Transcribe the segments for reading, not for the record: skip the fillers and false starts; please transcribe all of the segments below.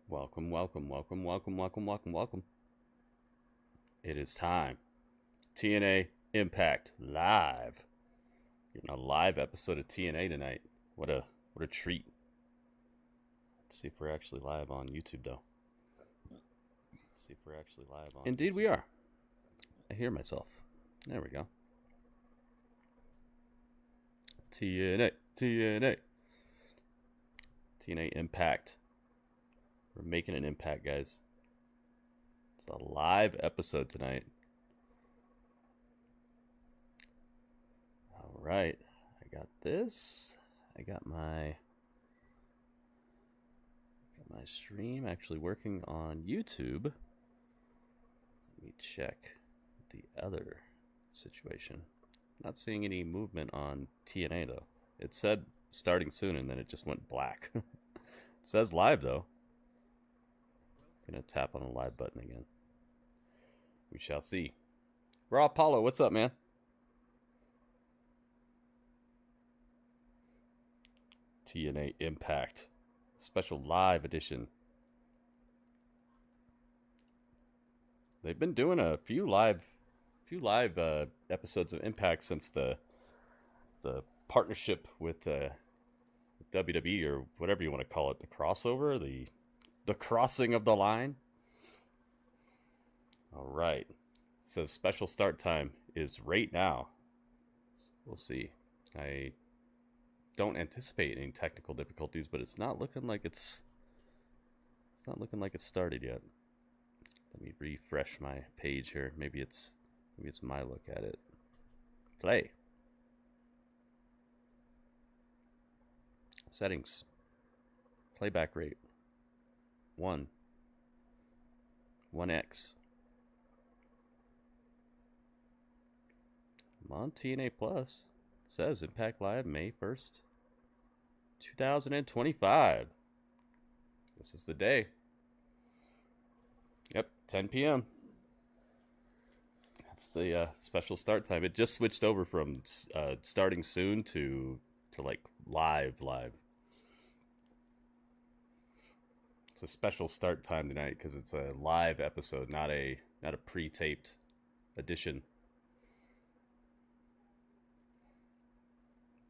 Welcome, welcome, welcome, welcome, welcome, welcome, welcome. It is time. TNA Impact live. Getting a live episode of TNA tonight. What a treat. Let's see if we're actually live on YouTube though. Indeed we are. I hear myself. There we go. TNA Impact. We're making an impact, guys. It's a live episode tonight. All right. I got this. I got my stream actually working on YouTube. Let me check the other situation. Not seeing any movement on TNA though. It said starting soon and then it just went black. It says live though. Gonna tap on the live button again. We shall see. Raw Apollo, what's up, man? TNA Impact special live edition. They've been doing a few live episodes of Impact since the partnership with WWE or whatever you want to call it, the crossover, the crossing of the line. All right. It says special start time is right now. We'll see. I don't anticipate any technical difficulties, but it's not looking like it's started yet. Let me refresh my page here. Maybe it's my look at it. Play. Settings. Playback rate. 1x. I'm on TNA Plus. It says Impact Live May 1st, 2025. This is the day. Yep, 10 p.m. That's the special start time. It just switched over from starting soon to like live. It's a special start time tonight because it's a live episode, not a pre-taped edition.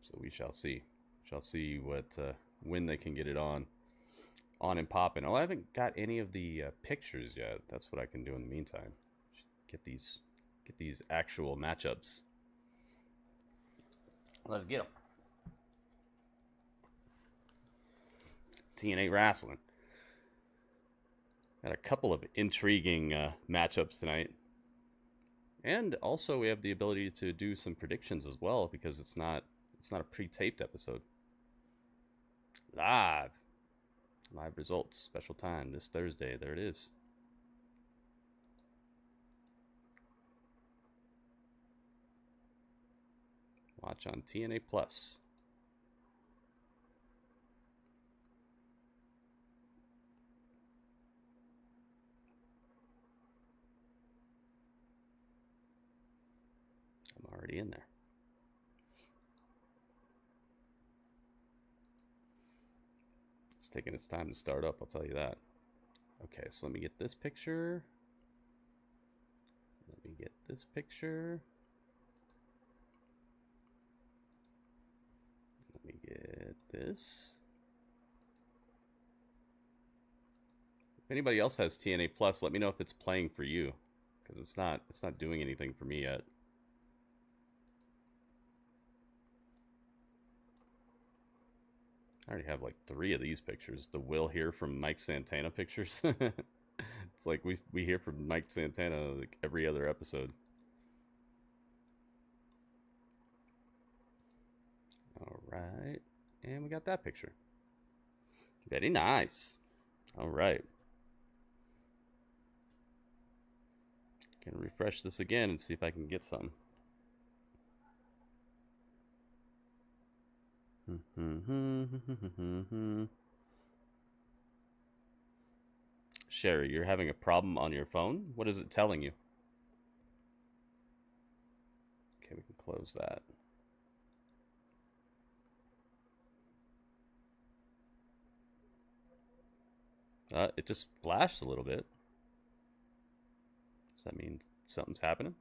So we shall see. Shall see what when they can get it on and popping. Oh, I haven't got any of the pictures yet. That's what I can do in the meantime. Get these actual matchups. Let's get them. TNA Wrestling. Got a couple of intriguing matchups tonight. And also we have the ability to do some predictions as well because it's not a pre-taped episode. Live results, special time this Thursday. There it is. Watch on TNA Plus. I'm already in there. It's taking its time to start up, I'll tell you that. Okay, so let me get this picture. Let me get this. If anybody else has TNA Plus, let me know if it's playing for you, because it's not doing anything for me yet. I already have like 3 of these pictures. The Will hear from Mike Santana pictures. It's like we hear from Mike Santana like every other episode. All right, and we got that picture. Very nice. All right. Gonna refresh this again and see if I can get something. Sherry, you're having a problem on your phone? What is it telling you? Okay, we can close that. It just flashed a little bit. Does that mean something's happening?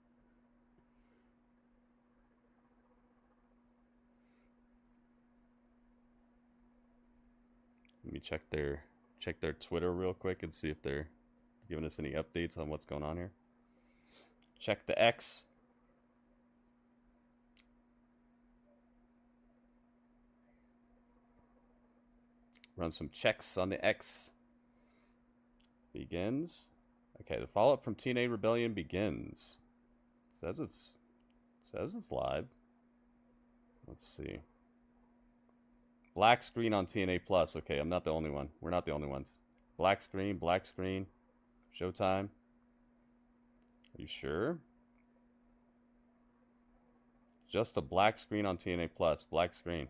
Let me check their Twitter real quick and see if they're giving us any updates on what's going on here. Check the X. Run some checks on the X. Begins. Okay, the follow-up from TNA Rebellion begins. Says it's live. Let's see. Black screen on TNA Plus. Okay, I'm not the only one. We're not the only ones. Black screen, Showtime. Are you sure? Just a black screen on TNA Plus. Black screen.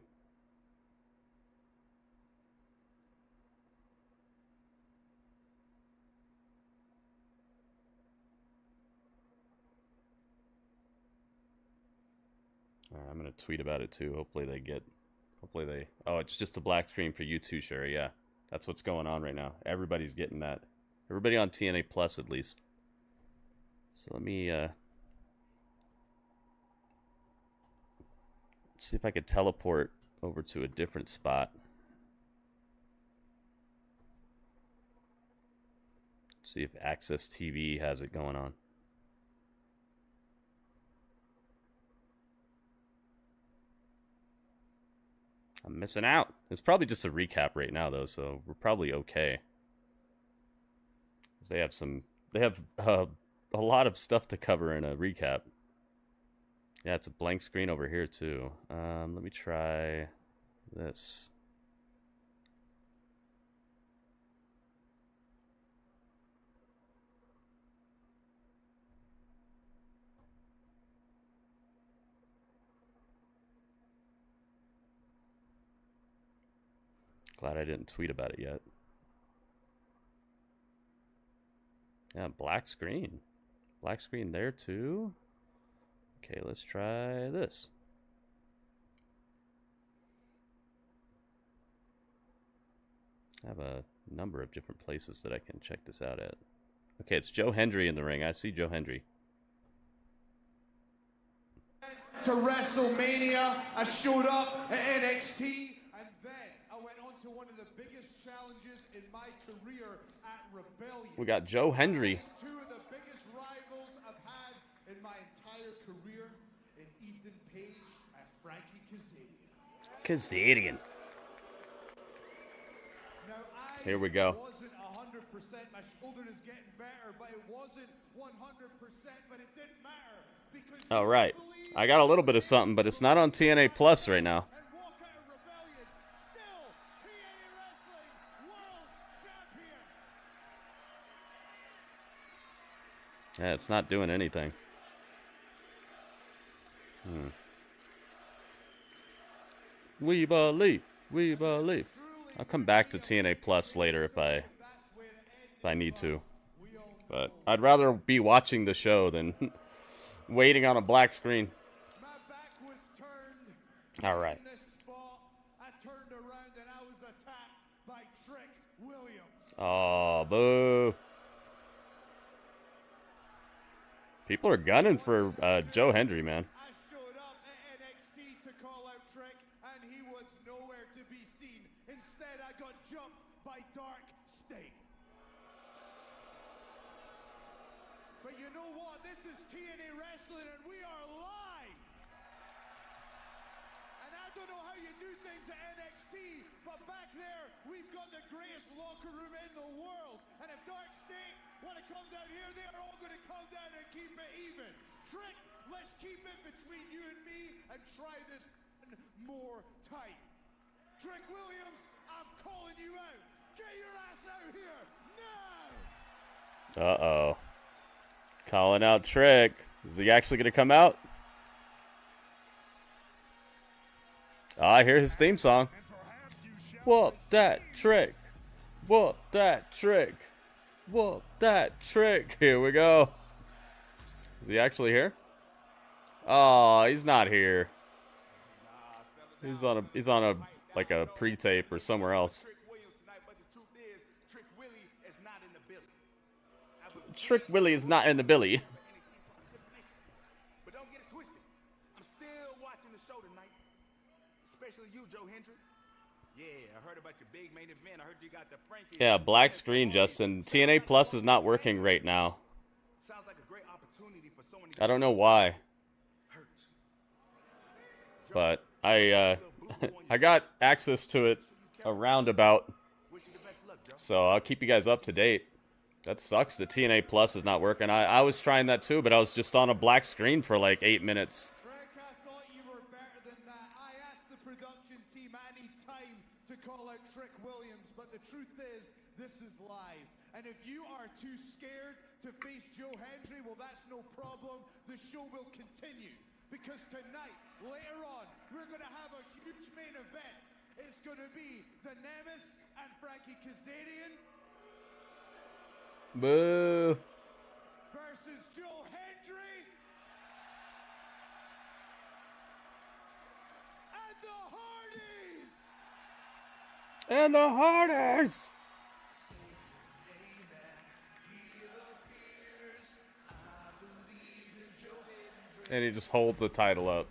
I'm going to tweet about it too. Hopefully they... Oh, it's just a black screen for you too, Sherry. Yeah, that's what's going on right now. Everybody's getting that. Everybody on TNA Plus, at least. So let me... see if I could teleport over to a different spot. See if AXSTV has it going on. I'm missing out. It's probably just a recap right now, though, so we're probably okay. They have a lot of stuff to cover in a recap. Yeah, it's a blank screen over here too. Let me try this. Glad I didn't tweet about it yet. Yeah, black screen. Black screen there too. Okay, let's try this. I have a number of different places that I can check this out at. Okay, it's Joe Hendry in the ring. I see Joe Hendry. To WrestleMania, I showed up at NXT, and then I went on to one of the biggest challenges in my career at Rebellion. We got Joe Hendry. Two of the biggest rivals I've had in my entire career, in Ethan Page and Frankie Kazarian. Now, Here we go. Wasn't 100%. My shoulder is getting better, but it wasn't 100%. But it didn't matter because. All right, I got a little bit of something, but it's not on TNA Plus right now. And walk out of Rebellion, still TNA Wrestling World Champion. Yeah, it's not doing anything. We believe. We believe. I'll come back to TNA Plus later if I need to. But I'd rather be watching the show than waiting on a black screen. My back was turned. All right. In this spot, I turned around and I was attacked by Trick Williams. Oh, boo. People are gunning for Joe Hendry, man. I showed up at NXT to call out Trick, and he was nowhere to be seen. Instead, I got jumped by Dark State. But you know what? This is TNA Wrestling, and we are live. And I don't know how you do things at NXT, but back there, we've got the greatest locker room in the world. And if Dark State want to come down here, they are all going to come down and keep it even. Trick, let's keep it between you and me and try this more tight. Trick Williams, I'm calling you out. Get your ass out here now! Uh-oh. Calling out Trick. Is he actually going to come out? Oh, I hear his theme song. Whoop that Trick. Whoop that Trick. Whoop that Trick. Here we go. Is he actually here? Oh, he's not here. He's on a like a pre-tape or somewhere else. Trick Willie is not in the Billy. But don't get it twisted. I'm still watching the show tonight. Especially you, Joe Hendry. Yeah, I heard about your big main event. I heard you got the Frankie. Yeah, black screen, Justin. TNA Plus is not working right now. Sounds like a great opportunity for someone to I don't know why, but I got access to it a roundabout, so I'll keep you guys up to date. That sucks. The TNA Plus is not working. I was trying that too, but I was just on a black screen for like 8 minutes. Frank, I thought you were better than that. I asked the production team any time to call out Trick Williams, but the truth is, this is live. And if you are too scared to face Joe Hendry, well, that's no problem. The show will continue. Because tonight, later on, we're going to have a huge main event. It's going to be the Nemeths and Frankie Kazarian Boo. versus Joe Hendry and the Hardys. And the Hardys. And he just holds the title up.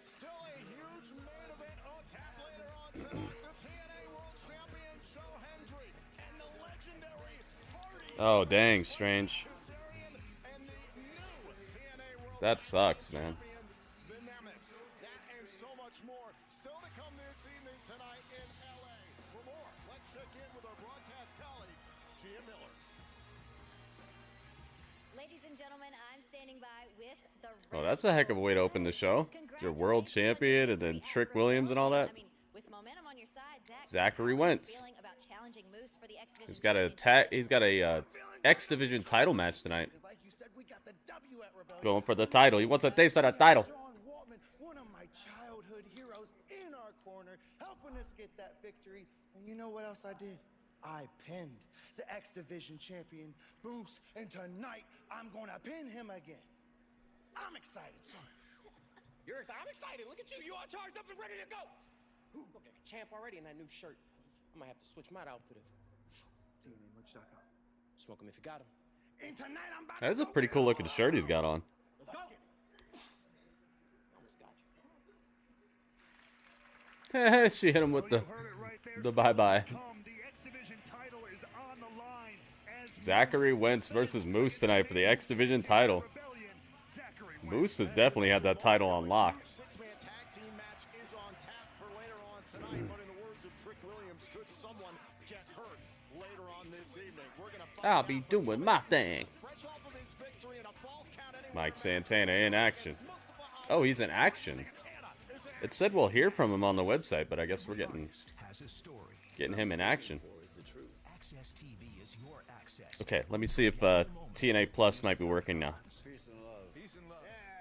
Still a huge main event on tap later on tonight. The TNA World Champion Joe Hendry and the legendary Hardys. Oh, dang, Strange. Kazarian and the new TNA World That sucks, man. Champions, the Nemeths. That and so much more still to come this evening tonight in LA. For more, let's check in with our broadcast colleague, Gia Miller. Ladies and gentlemen, I'm standing by with the Oh, that's a heck of a way to open the show. Your world champion and then Trick Williams and all that. I mean, with momentum on your side, Zachary Wentz. feeling about challenging Moose for the X Division He's got a X Division title match tonight. Like you said, we got the W at Rebellion. Going for the title. He wants a taste of that title. Sean Waltman, one of my childhood heroes, in our corner, helping us get that victory. And you know what else I did? I pinned the X Division champion, Moose, and tonight I'm gonna pin him again. I'm excited, son. You're excited. I'm excited. Look at you. You all charged up and ready to go. Ooh, look at champ already in that new shirt. I might have to switch my outfit. TNAMerch.com. Smoke him if you got him. And tonight I'm about That is a pretty cool looking shirt he's got on. Let's go. Almost got you. She hit him with the bye-bye. Zachary Wentz versus Moose tonight for the X Division title. Moose has definitely had that title on lock. Six-man tag team match is on tap for later on tonight, but in the words of Trick Williams, could someone get hurt later on this evening? We're gonna find I'll be doing my thing. fresh off of his victory in a false count anywhere. Mike Santana in action. Oh, he's in action. It said we'll hear from him on the website, but I guess we're getting him in action. Okay, let me see if TNA Plus might be working now.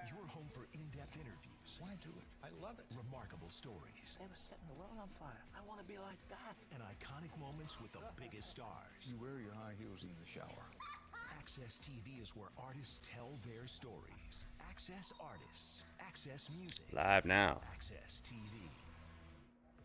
You're home for in-depth interviews. Why do it? I love it. Remarkable stories. They were setting the world on fire. I want to be like that. And iconic moments with the biggest stars. You wear your high heels in the shower. Access TV is where artists tell their stories. Access artists. Access music. Live now. Access TV.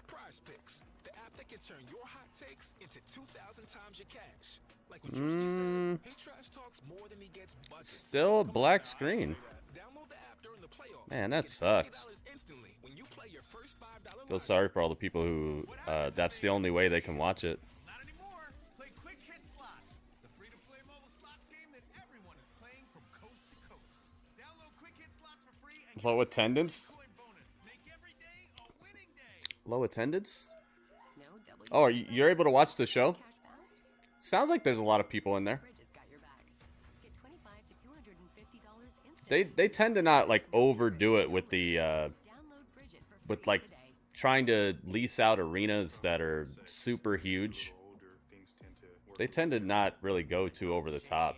Prize Picks, the app that can turn your hot takes into 2,000 times your cash. Like what Drewski said, he trash talks more than he gets buckets. Still a black screen. Download the app during the playoffs. Man, that Get sucks. $50 instantly when you play your first $5 Feel sorry for all the people who that's the only way they can watch it. Not anymore. Play Quick Hit Slots, the free-to-play mobile slots game that everyone is playing from coast to coast. Download Quick Hit Slots for free and Low attendance? coin bonus. Make every day a winning day. Low attendance? Oh, you're able to watch the show? Sounds like there's a lot of people in there. They tend to not like overdo it with the with like trying to lease out arenas that are super huge. They tend to not really go too over the top.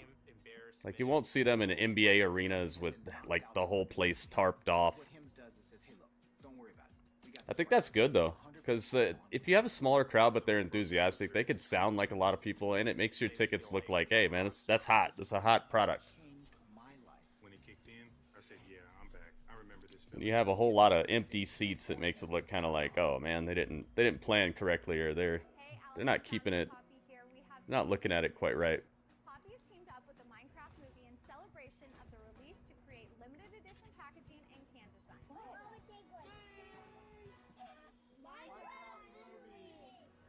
Like you won't see them in NBA arenas with like the whole place tarped off. I think that's good though, because if you have a smaller crowd but they're enthusiastic, they could sound like a lot of people, and it makes your tickets look like, hey man, that's hot. It's a hot product. When he kicked in, I said, "Yeah, I'm back. I remember this." When you have a whole lot of empty seats, it makes it look kind of like, oh man, they didn't plan correctly, or they're not keeping it Not looking at it quite right. Poppy has teamed up with the Minecraft movie in celebration of the release to create limited edition packaging and can design.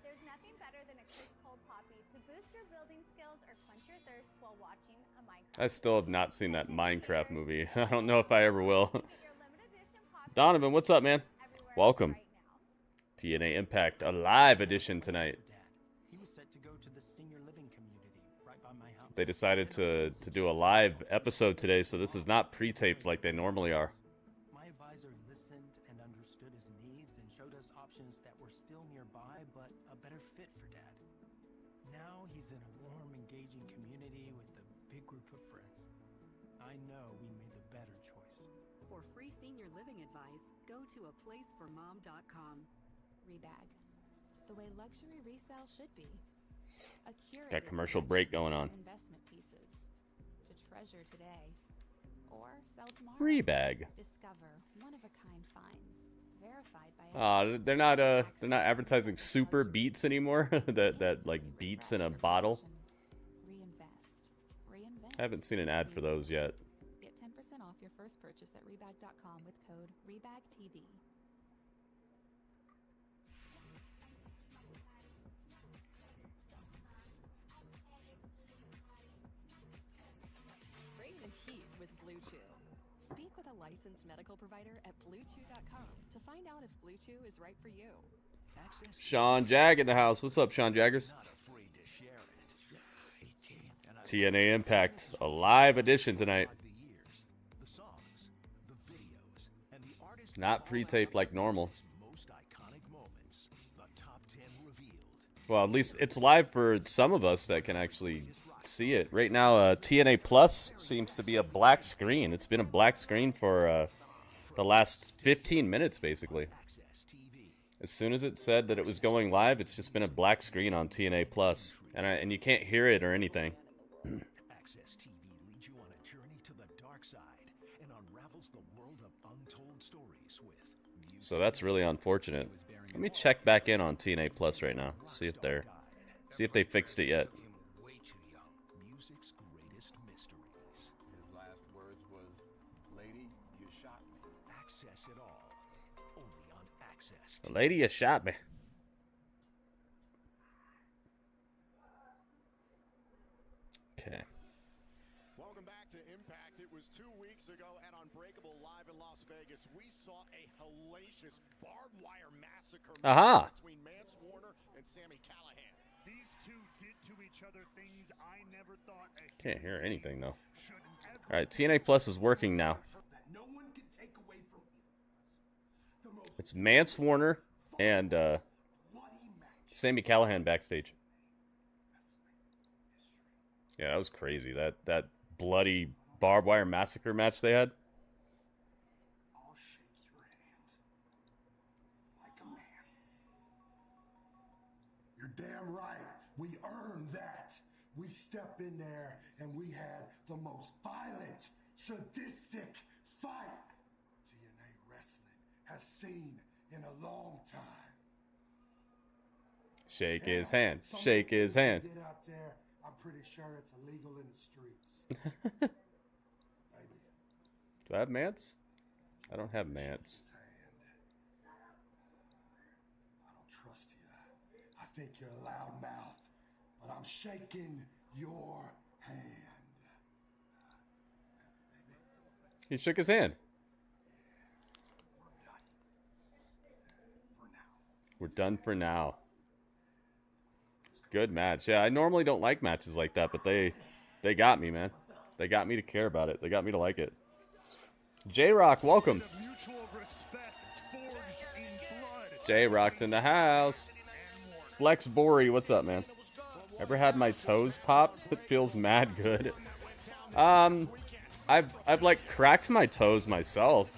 There's nothing better than a crisp cold Poppy to boost your building skills or quench your thirst while watching a Minecraft. I still have not seen that Minecraft movie. I don't know if I ever will. Donovan, what's up, man? Welcome. TNA Impact, a live edition tonight. They decided to do a live episode today, so this is not pre-taped like they normally are. My advisor listened and understood his needs and showed us options that were still nearby, but a better fit for Dad. Now he's in a warm, engaging community with a big group of friends. I know we made the better choice. For free senior living advice, go to aplaceformom.com. Rebag. The way luxury resale should be. A curated Got commercial break going on. Investment pieces to treasure today or sell tomorrow. Rebag. Discover one-of-a-kind finds verified by they're not advertising super beats anymore. that like beats in a bottle. Reinvent. I haven't seen an ad for those yet. Get 10% off your first purchase at rebag.com with code REBAGTV. Speak with a licensed medical provider at Bluetooth.com to find out if Bluetooth is right for you. Sean Jag in the house. What's up, Sean Jaggers? TNA Impact, a live edition tonight. Not pre-taped like normal. Well, at least it's live for some of us that can actually see it. Right now, TNA Plus seems to be a black screen. It's been a black screen for the last 15 minutes, basically. As soon as it said that it was going live, it's just been a black screen on TNA Plus, and you can't hear it or anything. AXSTV leads you on a journey to the dark side and unravels the world of untold stories with music. So that's really unfortunate. Let me check back in on TNA Plus right now. See if they fixed it yet. Music's greatest mysteries. His last words was, "Lady, you shot me." Access it all. Only on Access. Lady, you shot me. Okay. Welcome back to Impact. It was 2 weeks ago at Unbreakable Live in Las Vegas. We saw a hellacious barbed wire massacre between Mance Warner and Sami Callihan. These two did to each other things I never thought. Can't hear anything though. All right, TNA Plus is working now. It's Mance Warner and Sami Callihan backstage. Yeah, that was crazy. That bloody barbed wire massacre match they had. I'll shake your hand like a man. You're damn right. We earned that. We stepped in there and we had the most violent, sadistic fight TNA Wrestling has seen in a long time. Shake his hand. Shake his hand. Get out there. I'm pretty sure it's illegal in the streets. Maybe. Do I have Mance? I don't have Mance. I don't trust you. I think you're a loudmouth, but I'm shaking your hand. He shook his hand. We're done for now. Good match. Yeah, I normally don't like matches like that, but they got me, man. They got me to care about it. They got me to like it. J-Rock, welcome. J-Rock's in the house. Flex Bory, what's up, man? Ever had my toes popped? It feels mad good. I've like cracked my toes myself.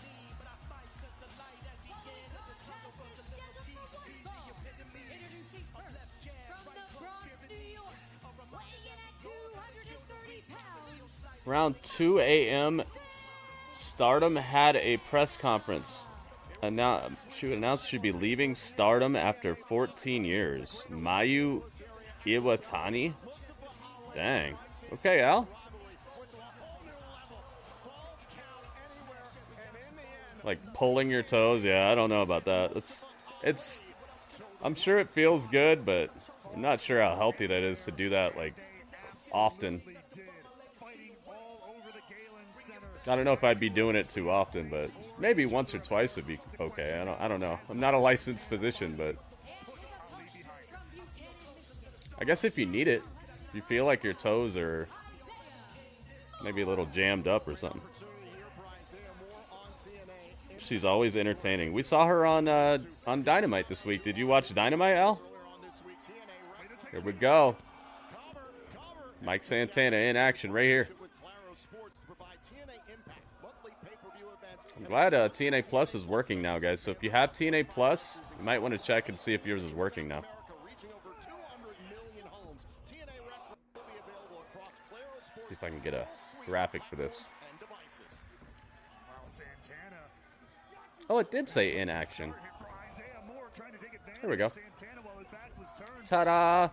Around 2 a.m., Stardom had a press conference. She announced she'd be leaving Stardom after 14 years. Mayu Iwatani? Dang. Okay, Al. Like pulling your toes? Yeah, I don't know about that. It's I'm sure it feels good, but I'm not sure how healthy that is to do that like often. I don't know if I'd be doing it too often, but maybe once or twice would be okay. I don't know. I'm not a licensed physician, but I guess if you need it, if you feel like your toes are maybe a little jammed up or something. She's always entertaining. We saw her on Dynamite this week. Did you watch Dynamite, Al? Here we go. Mike Santana in action right here. I'm glad TNA Plus is working now, guys. So if you have TNA Plus, you might want to check and see if yours is working now. Let's see if I can get a graphic for this. Oh, it did say in action. There we go. Ta-da!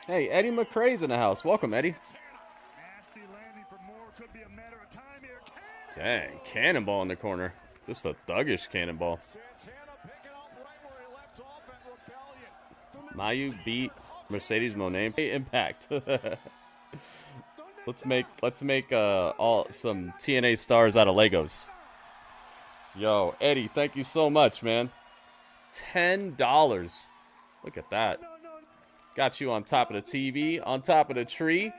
Hey, Eddie McRae's in the house. Welcome, Eddie. Dang, cannonball in the corner. Just a thuggish cannonball. Mayu beat Mercedes Monet. Impact. let's make all some TNA stars out of Legos. Yo, Eddie, thank you so much, man. $10. Look at that. Got you on top of the TV, on top of the tree,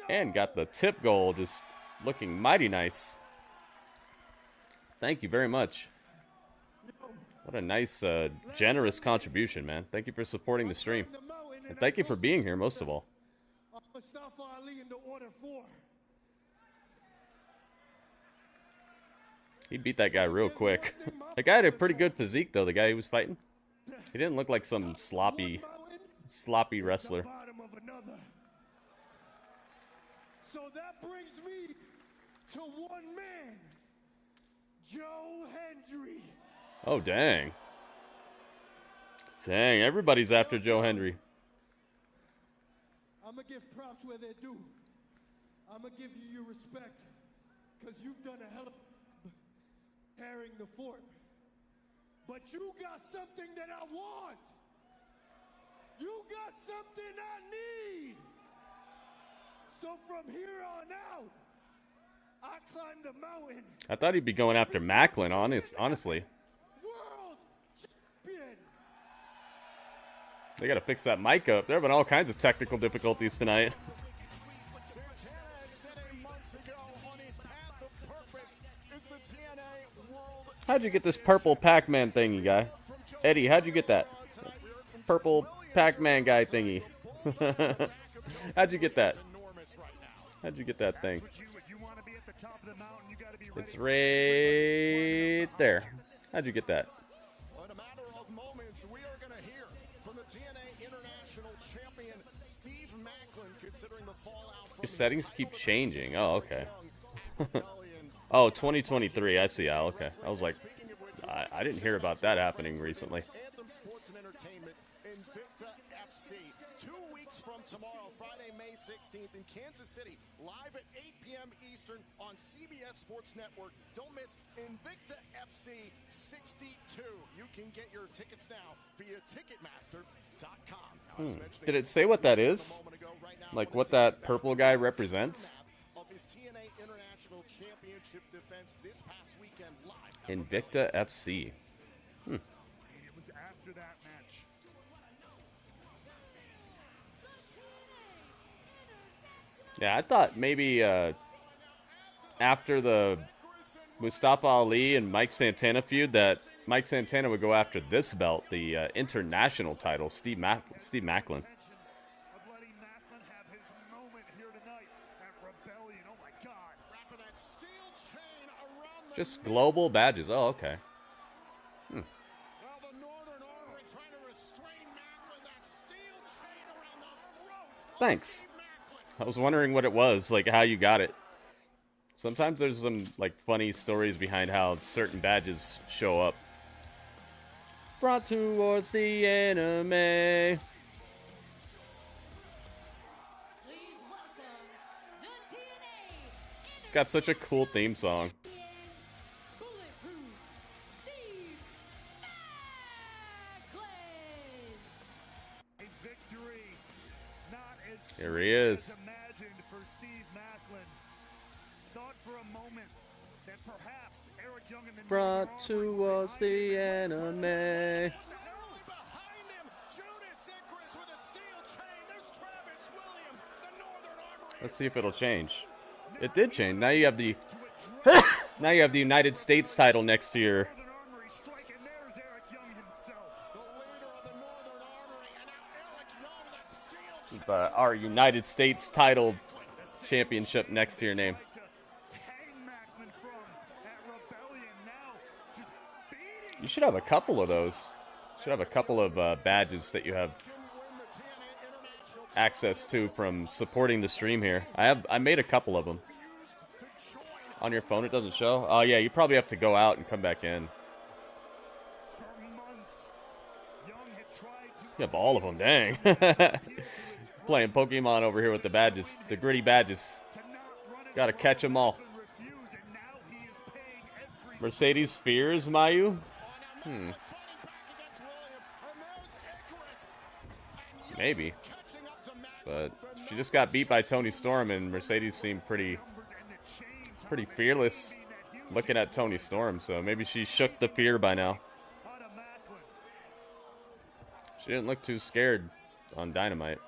and got the tip goal just looking mighty nice. Thank you very much. What a nice, generous contribution, man. Thank you for supporting the stream. And thank you for being here, most of all. He beat that guy real quick. That guy had a pretty good physique, though, the guy he was fighting. He didn't look like some sloppy wrestler. So that brings me to one man, Joe Hendry. Oh, dang. Dang, everybody's after Joe Hendry. I'm going to give props where they're due. I'm going to give you your respect because you've done a hell of carrying the fort. But you got something that I want. You got something I need. So from here on out, I climb the mountain. I thought he'd be going after Macklin, honestly. World champion. They got to fix that mic up. There have been all kinds of technical difficulties tonight. How'd you get this purple Pac-Man thingy, guy? Eddie, how'd you get that? Purple Pac-Man guy thingy. How'd you get that? How'd you get that thing? It's right there. How'd you get that? In a matter of moments, we are going to hear from the TNA International Champion, Steve Macklin, considering the fallout from Your settings keep changing. Oh, okay. Oh, 2023. I see. Oh, okay. I was like, I didn't hear about that happening recently. Anthem Sports and Entertainment, Invicta FC. 2 weeks from tomorrow, Friday, May 16th in Kansas City, live at 8 p.m. Eastern on CBS Sports Network. Don't miss Invicta FC 62. You can get your tickets now via Ticketmaster.com. Did it say what that is? Like what that purple guy represents? Of his TNA International Championship defense this past weekend live. Invicta FC. It was after that match. Yeah, I thought maybe after the Mustafa Ali and Mike Santana feud that Mike Santana would go after this belt, the international title, Steve Macklin. Just global badges. Oh, okay. Thanks. I was wondering what it was, like how you got it. Sometimes there's some like funny stories behind how certain badges show up. Brought towards the enemy. It's got such a cool theme song. Here he is. Imagined for Steve Macklin. Thought for a moment that perhaps Eric Young and the Brought towards the enemy. Let's see if it'll change. It did change. Now you have the now you have the United States title next to your our United States title championship next to your name. You should have a couple of those. You should have a couple of badges that you have access to from supporting the stream here. I made a couple of them. On your phone it doesn't show? Oh yeah, you probably have to go out and come back in. You have all of them, dang. Playing Pokemon over here with the badges, the gritty badges. Gotta catch them all. Mercedes fears Mayu? Maybe. But she just got beat by Toni Storm, and Mercedes seemed pretty fearless looking at Toni Storm, so maybe she shook the fear by now. She didn't look too scared on Dynamite.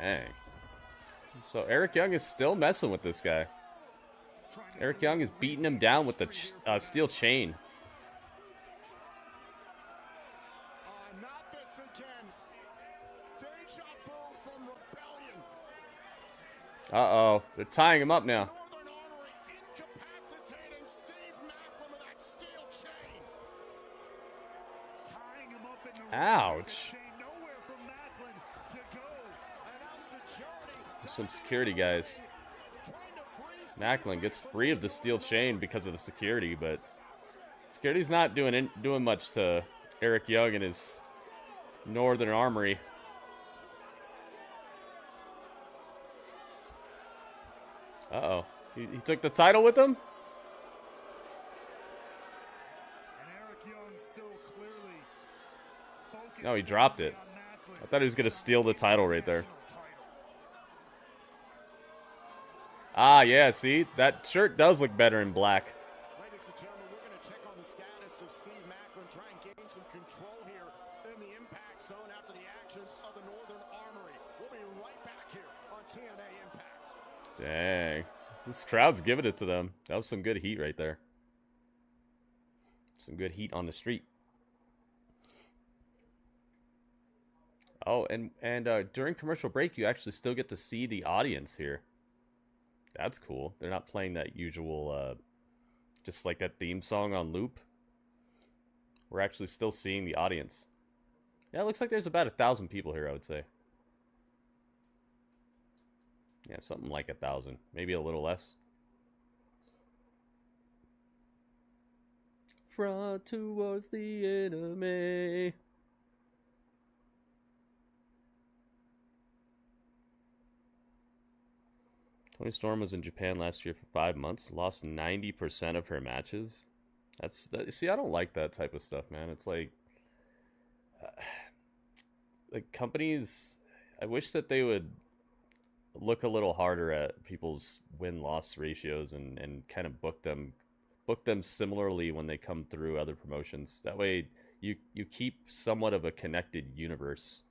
Dang. So Eric Young is still messing with this guy. Eric Young is beating him down with the steel chain. Uh-oh. They're tying him up now. Ouch. Some security guys. Macklin gets free of the steel chain because of the security, but security's not doing much to Eric Young and his Northern Armory. Uh-oh. He took the title with him? No, he dropped it. I thought he was going to steal the title right there. Ah, yeah, see? That shirt does look better in black. Ladies and gentlemen, we're going to check on the status of Steve Macklin, try and gain some control here in the impact zone after the actions of the Northern Armory. We'll be right back here on TNA Impact. Dang. This crowd's giving it to them. That was some good heat right there. Some good heat on the street. Oh, and during commercial break, you actually still get to see the audience here. That's cool. They're not playing that usual, just like that theme song on loop. We're actually still seeing the audience. Yeah, it looks like there's about 1,000 people here, I would say. Yeah, something like 1,000. Maybe a little less. Front towards the enemy. Toni Storm was in Japan last year for 5 months. Lost 90% of her matches. See, I don't like that type of stuff, man. It's like companies. I wish that they would look a little harder at people's win-loss ratios and kind of book them similarly when they come through other promotions. That way, you keep somewhat of a connected universe.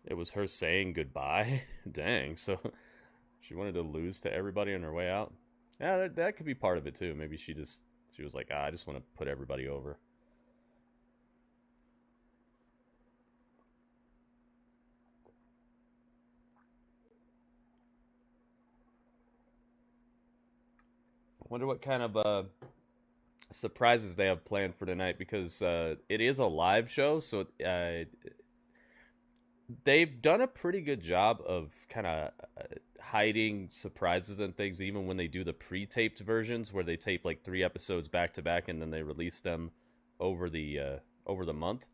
It was her saying goodbye. Dang, so she wanted to lose to everybody on her way out. Yeah, that could be part of it too. Maybe she was like, I just want to put everybody over. Wonder what kind of surprises they have planned for tonight, because it is a live show, so they've done a pretty good job of kind of hiding surprises and things, even when they do the pre-taped versions where they tape like 3 episodes back to back and then they release them over the month.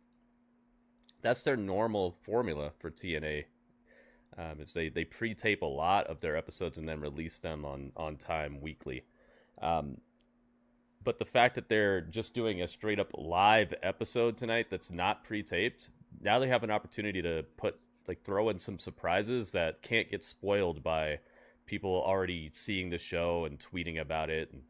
That's their normal formula for TNA. Is they pre-tape a lot of their episodes and then release them on time weekly. But the fact that they're just doing a straight up live episode tonight that's not pre-taped, now they have an opportunity to throw in some surprises that can't get spoiled by people already seeing the show and tweeting about it and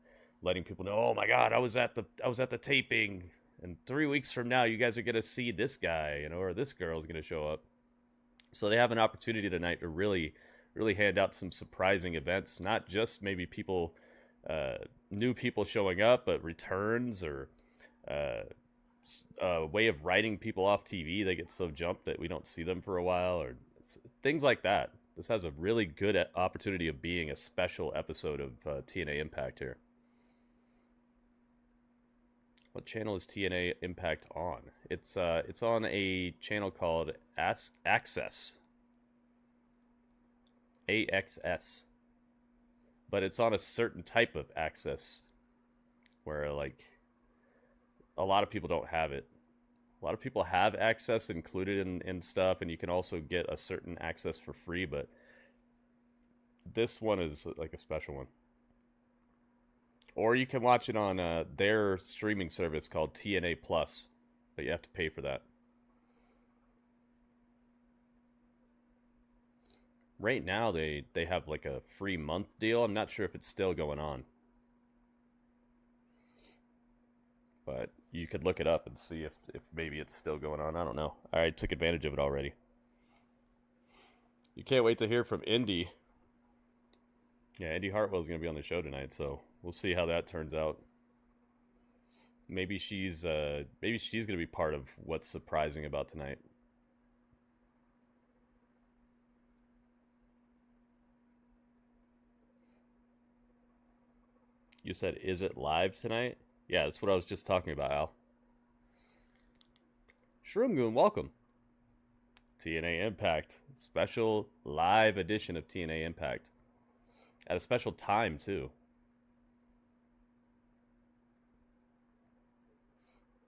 letting people know, oh my God, I was at the taping, and 3 weeks from now you guys are gonna see this guy, or this girl is gonna show up. So they have an opportunity tonight to really, really hand out some surprising events, not just maybe people, new people showing up, but returns or a way of writing people off TV. They get so jumped that we don't see them for a while, or things like that. This has a really good opportunity of being a special episode of TNA Impact here. What channel is TNA Impact on? It's on a channel called AXS. AXS. But it's on a certain type of access where, like, a lot of people don't have it. A lot of people have access included in stuff, and you can also get a certain access for free, but this one is like a special one. Or you can watch it on their streaming service called TNA Plus, but you have to pay for that. Right now, they have like a free month deal. I'm not sure if it's still going on, but you could look it up and see if maybe it's still going on. I don't know. I took advantage of it already. You can't wait to hear from Indi. Yeah, Indi Hartwell is going to be on the show tonight, so we'll see how that turns out. Maybe she's going to be part of what's surprising about tonight. You said, is it live tonight? Yeah, that's what I was just talking about, Al. Shroomgoon, welcome. TNA Impact. Special live edition of TNA Impact. At a special time, too.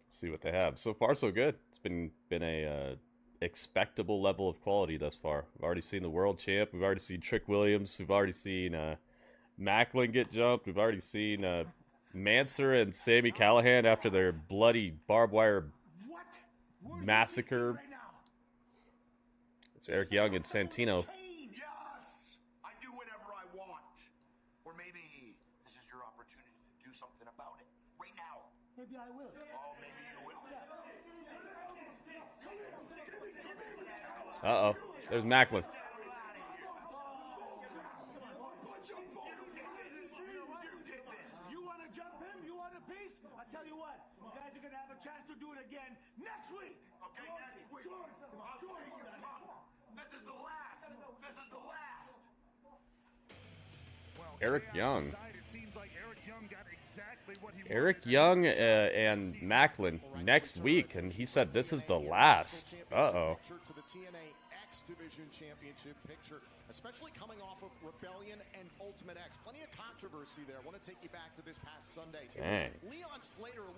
Let's see what they have. So far, so good. It's been a expectable level of quality thus far. We've already seen the World Champ. We've already seen Trick Williams. We've already seen Macklin get jumped. We've already seen Mansoor and Sami Callihan after their bloody barbed wire massacre. It's Eric Young and Santino. Yes, I do whatever I want. Or maybe this is your opportunity to do something about it right now. Maybe I will. Oh, maybe you will. Uh-oh. There's Macklin. You want to jump him? You want a piece? I tell you what, you guys are going to have a chance to do it again next week. Okay, next week. I'll see you punk. This is the last. This is the last. Eric Young. Eric Young and Macklin next week, and he said this is the last. Uh-oh. To the TNA X Division Championship picture, especially coming off of Rebellion and Ultimate X. Plenty of controversy there. I want to take you back to this past Sunday. Dang.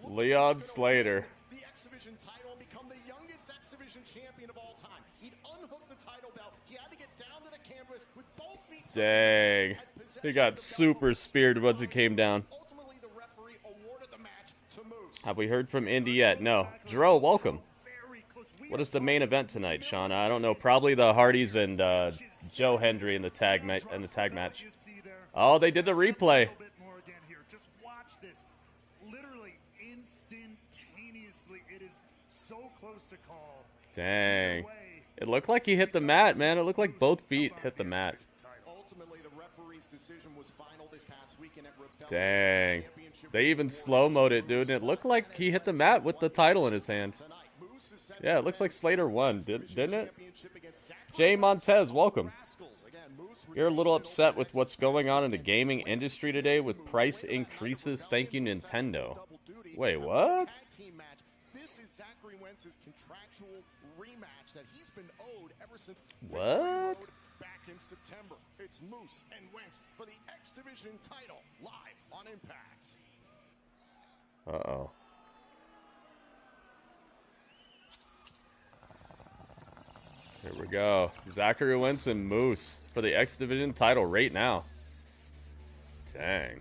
Leon Slater. The X Division title and become the youngest X Division champion of all time. He'd unhook the title belt. He had to get down to the canvas with both feet. Dang. He got super speared once it came down. Ultimately, the referee awarded the match to Moose. Have we heard from Indi yet? No. Dro, welcome. What is the main event tonight, Sean? I don't know. Probably the Hardys and Joe Hendry in the tag match. Oh, they did the replay. Just watch this. Literally instantaneously. It is so close to call. Dang. It looked like he hit the mat, man. It looked like both feet hit the mat. Ultimately, the referee's decision was final this past weekend at Rebellion. Dang. They even slow-moed it, dude. And it looked like he hit the mat with the title in his hand. Yeah, it looks like Slater won, didn't it? Jay Montez, welcome. Again, Moose You're a little upset with what's going on in the gaming industry today with price increases. Thank you, Nintendo. Wait, what? This is Zachary Wentz's contractual rematch that he's been owed ever since What? back in September. It's Moose and Wentz for the X Division title live on Impact. Uh-oh. Here we go. Zachary Wentz and Moose for the X Division title right now. Dang.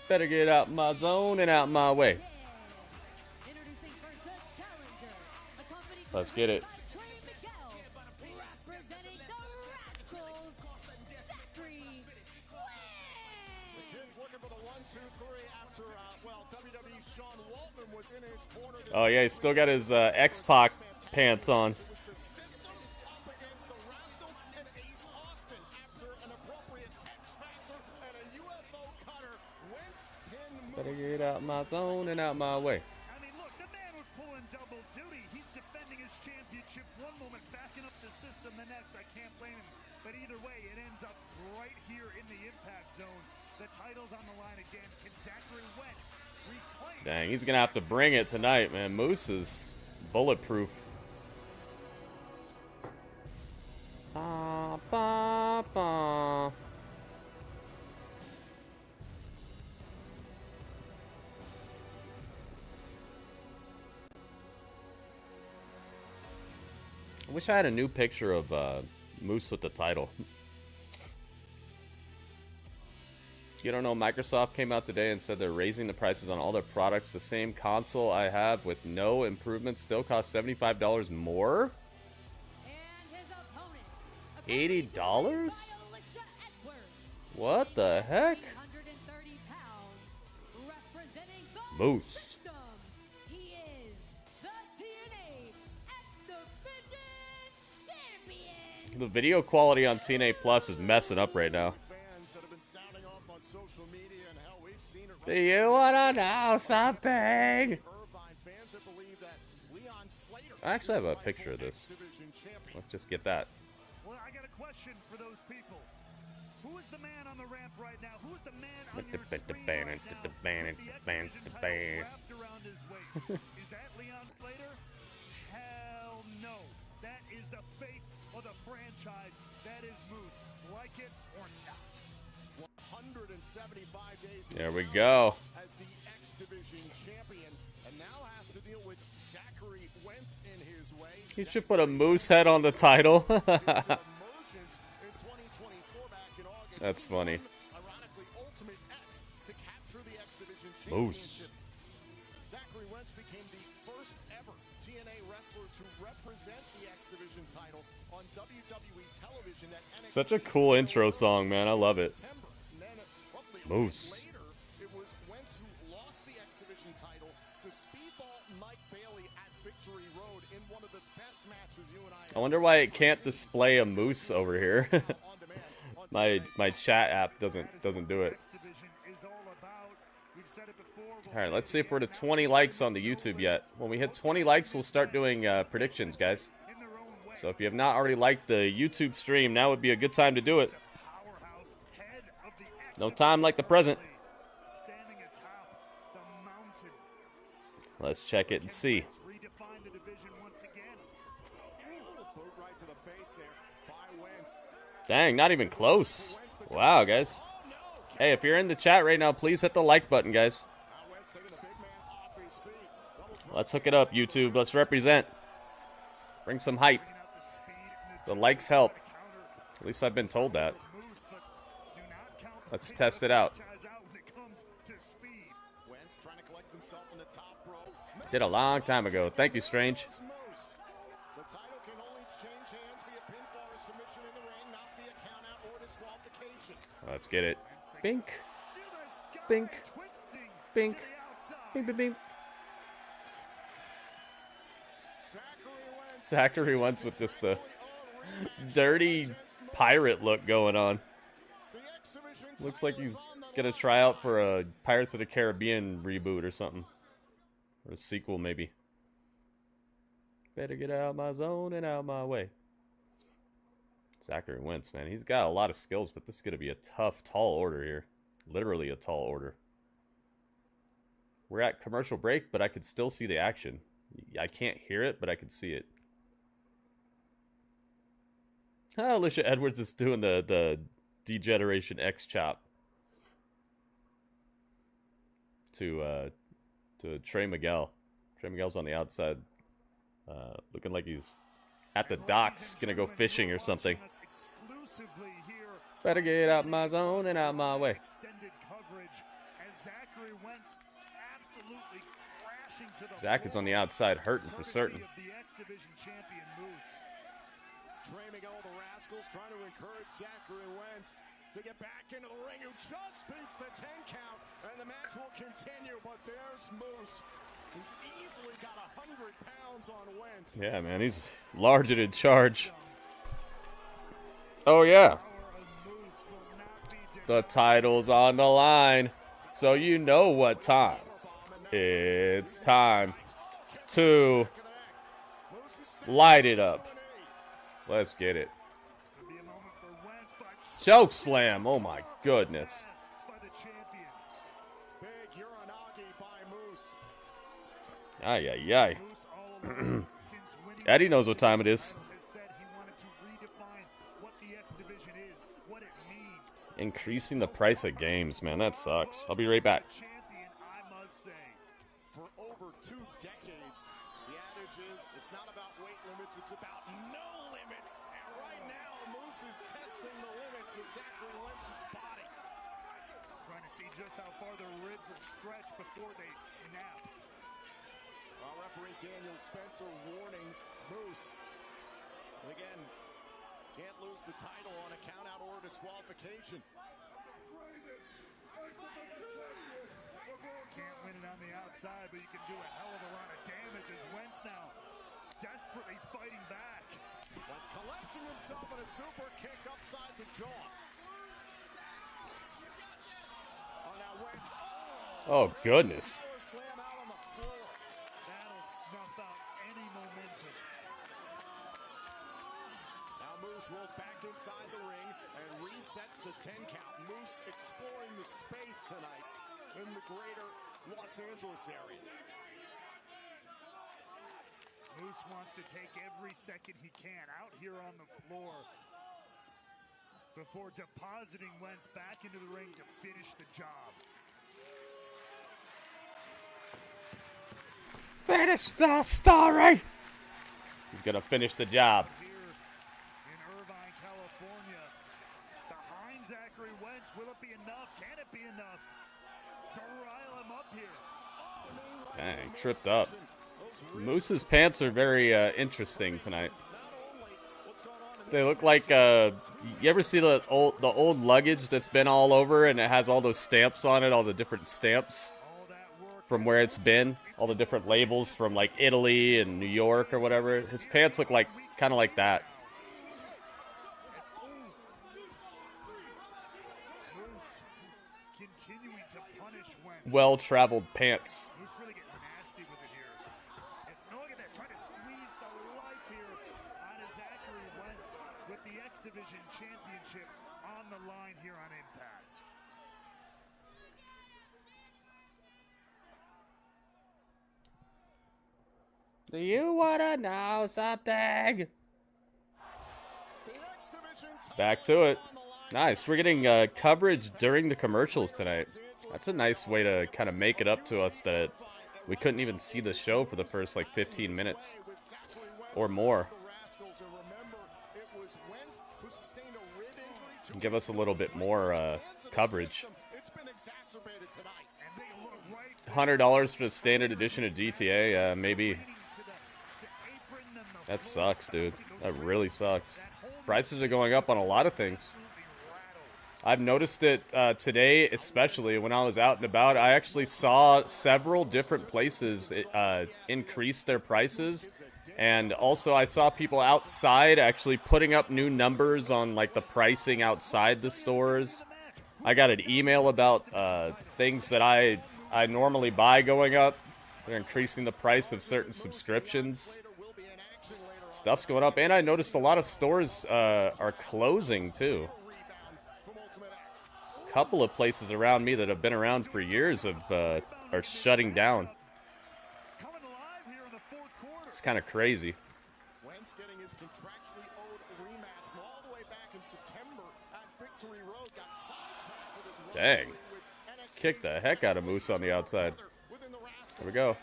Better get out my zone and out my way. Let's get it. Oh yeah, he's still got his X-Pac pants on. Better get out my zone and out my way. I mean, look, the man was pulling double duty. He's defending his championship one moment, backing up the system the next. I can't blame him. But either way, it ends up right here in the impact zone. The title's on the line again. Can Zachary Wentz reclaim? Dang, he's gonna have to bring it tonight, man. Moose is bulletproof. Ba, ba, ba. I wish I had a new picture of Moose with the title. You don't know, Microsoft came out today and said they're raising the prices on all their products. The same console I have with no improvements still costs $75 more? $80? What the heck? Moose. The video quality on TNA Plus is messing up right now. Do you wanna know something? I actually have a picture of this. Let's just get that. Well, I got a question for those people. Who is the man on the ramp right now? Who is the man on your screen right now with the X Division title wrapped around his waist? Is that Leon Slater? Hell no. That is the face of the franchise. That is Moose. Like it or not. 175 days. There we go. As the X Division champion, and now has to deal with Zachary Wentz in his way. He should put a moose head on the title. That's funny. Ironically, Ultimate X to capture the X Division Moose. championship. Zachary Wentz became the first ever TNA wrestler to represent the X Division title on WWE television. Such a cool intro song, man. I love it. Moose. Later, it was Wentz who lost the X Division title to Speedball Mike Bailey at Victory Road in one of the best matches you and I. I wonder why it can't display a moose over here. my chat app doesn't do it. All right, let's see if we're to 20 likes on the YouTube yet. When we hit 20 likes, we'll start doing predictions, guys. So if you have not already liked the YouTube stream, now would be a good time to do it. No time like the present. Let's check it and see. Dang, not even close. Wow, guys. Hey, if you're in the chat right now, please hit the like button, guys. Let's hook it up, YouTube. Let's represent. Bring some hype. The likes help. At least I've been told that. Let's test it out. Did a long time ago. Thank you, Strange. Let's get it. Bink. Bink. Bink. Bink, bink, bink. Zachary Wentz with just the dirty pirate look going on. Looks like he's gonna try out for a Pirates of the Caribbean reboot or something. Or a sequel, maybe. Better get out of my zone and out of my way. Zachary Wentz, man. He's got a lot of skills, but this is gonna be a tough, tall order here. Literally a tall order. We're at commercial break, but I could still see the action. I can't hear it, but I could see it. Alicia Edwards is doing the Degeneration X chop to Trey Miguel. Trey Miguel's on the outside, looking like he's at the docks, gonna go fishing or something. Better get out my zone and out my way. Zach is on the outside, hurting for certain. Trey Miguel, the Rascals, trying to encourage Zachary Wentz to get back into the ring, who just beats the 10 count, and the match will continue, but there's Moose, who's easily got 100 pounds on Wentz. Yeah, man, he's large and in charge. Oh, yeah. The title's on the line, so you know what time. It's time to light it up. Let's get it. Choke slam. Oh my goodness. Ay, ay, ay. Eddie knows what time it is. Increasing the price of games, man. That sucks. I'll be right back. For over 2 decades, the adage is, it's not about weight limits, it's about no limits. And right now, Moose is testing the limits of Zachary Wentz's body. Trying to see just how far the ribs will stretch before they snap. Our referee Daniel Spencer warning Moose. And again, can't lose the title on a count-out or disqualification. Can't win it on the outside, but you can do a hell of a lot of damage as Wentz now desperately fighting back. Wentz collecting himself in a super kick upside the jaw. Oh, now Wentz. Oh, goodness. Slam out on the floor. That'll snuff out any momentum. Now Moose rolls back inside the ring and resets the 10 count. Moose exploring the space tonight in the greater Los Angeles area. Moose wants to take every second he can out here on the floor before depositing Wentz back into the ring to finish the job. Finish the story! He's gonna finish the job. Here in Irvine, California, behind Zachary Wentz, will it be enough? Can it be enough to rile him up here? Dang, tripped up. Moose's pants are very interesting tonight. They look like you ever see the old luggage that's been all over and it has all those stamps on it, all the different stamps from where it's been, all the different labels from like Italy and New York or whatever. His pants look like kind of like that. Well-traveled pants. Division championship on the line here on Impact. Do you wanna know something? Back to it. Nice. We're getting coverage during the commercials tonight. That's a nice way to kind of make it up to us that we couldn't even see the show for the first like 15 minutes or more. Give us a little bit more coverage. $100 for the standard edition of GTA, maybe. That sucks, dude. That really sucks. Prices are going up on a lot of things. I've noticed it today, especially when I was out and about. I actually saw several different places increase their prices. And also I saw people outside actually putting up new numbers on like the pricing outside the stores. I got an email about things that I normally buy going up. They're increasing the price of certain subscriptions. Stuff's going up, and I noticed a lot of stores are closing too. A couple of places around me that have been around for years are shutting down. It's kind of crazy. Wentz getting his contractually owed rematch from all the way back in September at Victory Road. Got sidetracked with his Dang. Kicked the heck out of Moose on the outside. Here we go.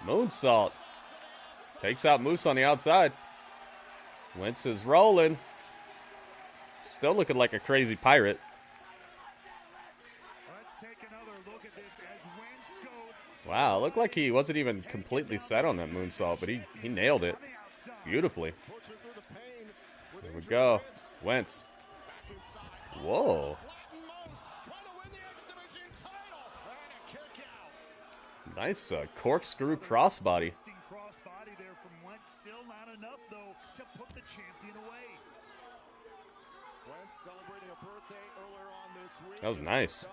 Moonsault. Takes out Moose on the outside. Wentz is rolling. Still looking like a crazy pirate. Wow, looked like he wasn't even completely set on that moonsault, but he nailed it beautifully. There we go. Wentz. Whoa. Nice corkscrew crossbody. Crossbody there from Wentz. Still not enough, though, to put the champion away. Wentz celebrating a birthday earlier on this week. That was nice.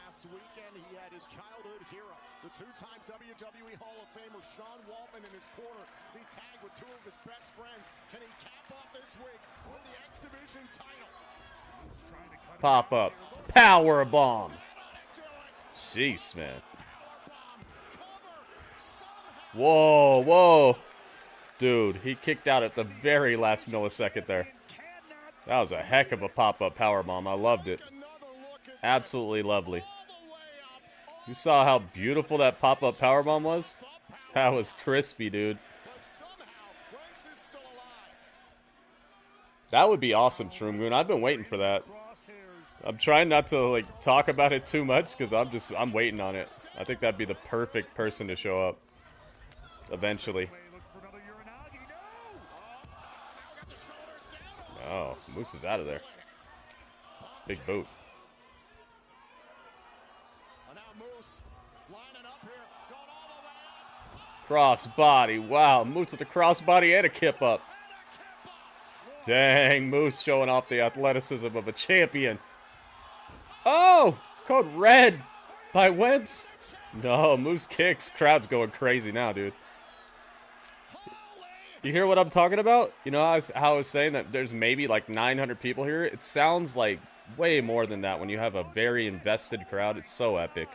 Last weekend, he had his childhood hero, the two-time WWE Hall of Famer Sean Waltman in his corner. See tag with two of his best friends. Can he cap off this week with the X Division title? Pop up. Power bomb. Jeez, man. Whoa, whoa. Dude, he kicked out at the very last millisecond there. That was a heck of a pop-up powerbomb. I loved it. Absolutely lovely. You saw how beautiful that pop-up powerbomb was? That was crispy, dude. That would be awesome, Shroom. I've been waiting for that. I'm trying not to talk about it too much because I'm waiting on it. I think that'd be the perfect person to show up eventually. Oh, Moose is out of there. Big boot. Crossbody. Wow, Moose with the crossbody and a kip up. Dang, Moose showing off the athleticism of a champion. Oh, code red by Wentz. No, Moose kicks. Crowd's going crazy now, dude. You hear what I'm talking about? You know how I was saying that there's maybe like 900 people here? It sounds like way more than that when you have a very invested crowd. It's so epic.